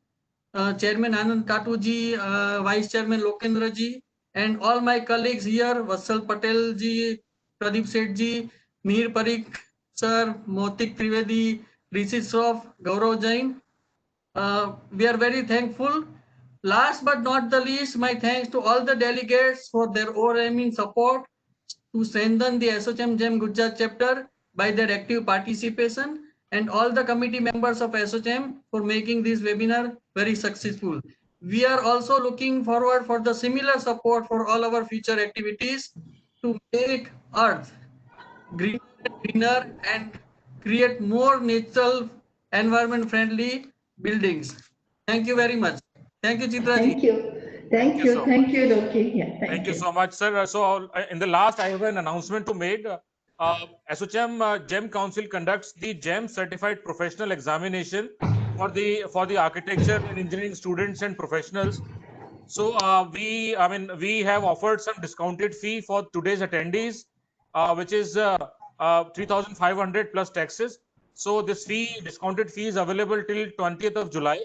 [SPEAKER 7] Chairman Anand Katu ji, Vice Chairman Lokendra ji, and all my colleagues here, Vatsal Patel ji, Pradeep Seth ji, Mir Parikh sir, Motik Trivedi, Rishi Shroff, Gaurav Jain. We are very thankful. Last but not the least, my thanks to all the delegates for their overwhelming support to strengthen the ASSOCHAM GEM Gujarat chapter by their active participation, and all the committee members of ASSOCHAM for making this webinar very successful. We are also looking forward for the similar support for all our future activities to make Earth greener and create more natural environment friendly buildings. Thank you very much. Thank you, Chitra ji.
[SPEAKER 5] Thank you.
[SPEAKER 2] Thank you so much.
[SPEAKER 5] Thank you, Loki. Yeah,
[SPEAKER 2] Thank you so much, sir. So, in the last, I have an announcement to make. ASSOCHAM GEM Council conducts the GEM Certified Professional Examination for the architecture and engineering students and professionals. So, we have offered some discounted fee for today's attendees, which is 3,500 plus taxes. So, this discounted fee is available till 20th of July.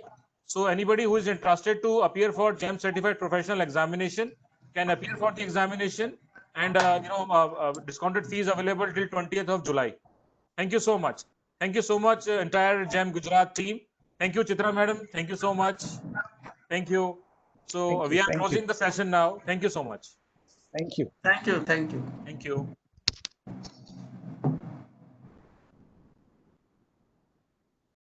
[SPEAKER 2] So, anybody who is interested to appear for GEM Certified Professional Examination can appear for the examination, and discounted fees available till 20th of July. Thank you so much. Thank you so much, entire GEM Gujarat team. Thank you, Chitra madam. Thank you so much. Thank you. So
[SPEAKER 6] Thank you,
[SPEAKER 2] we are
[SPEAKER 6] thank you.
[SPEAKER 2] closing the session now. Thank you so much.
[SPEAKER 6] Thank you.
[SPEAKER 7] Thank you. Thank you.
[SPEAKER 2] Thank you.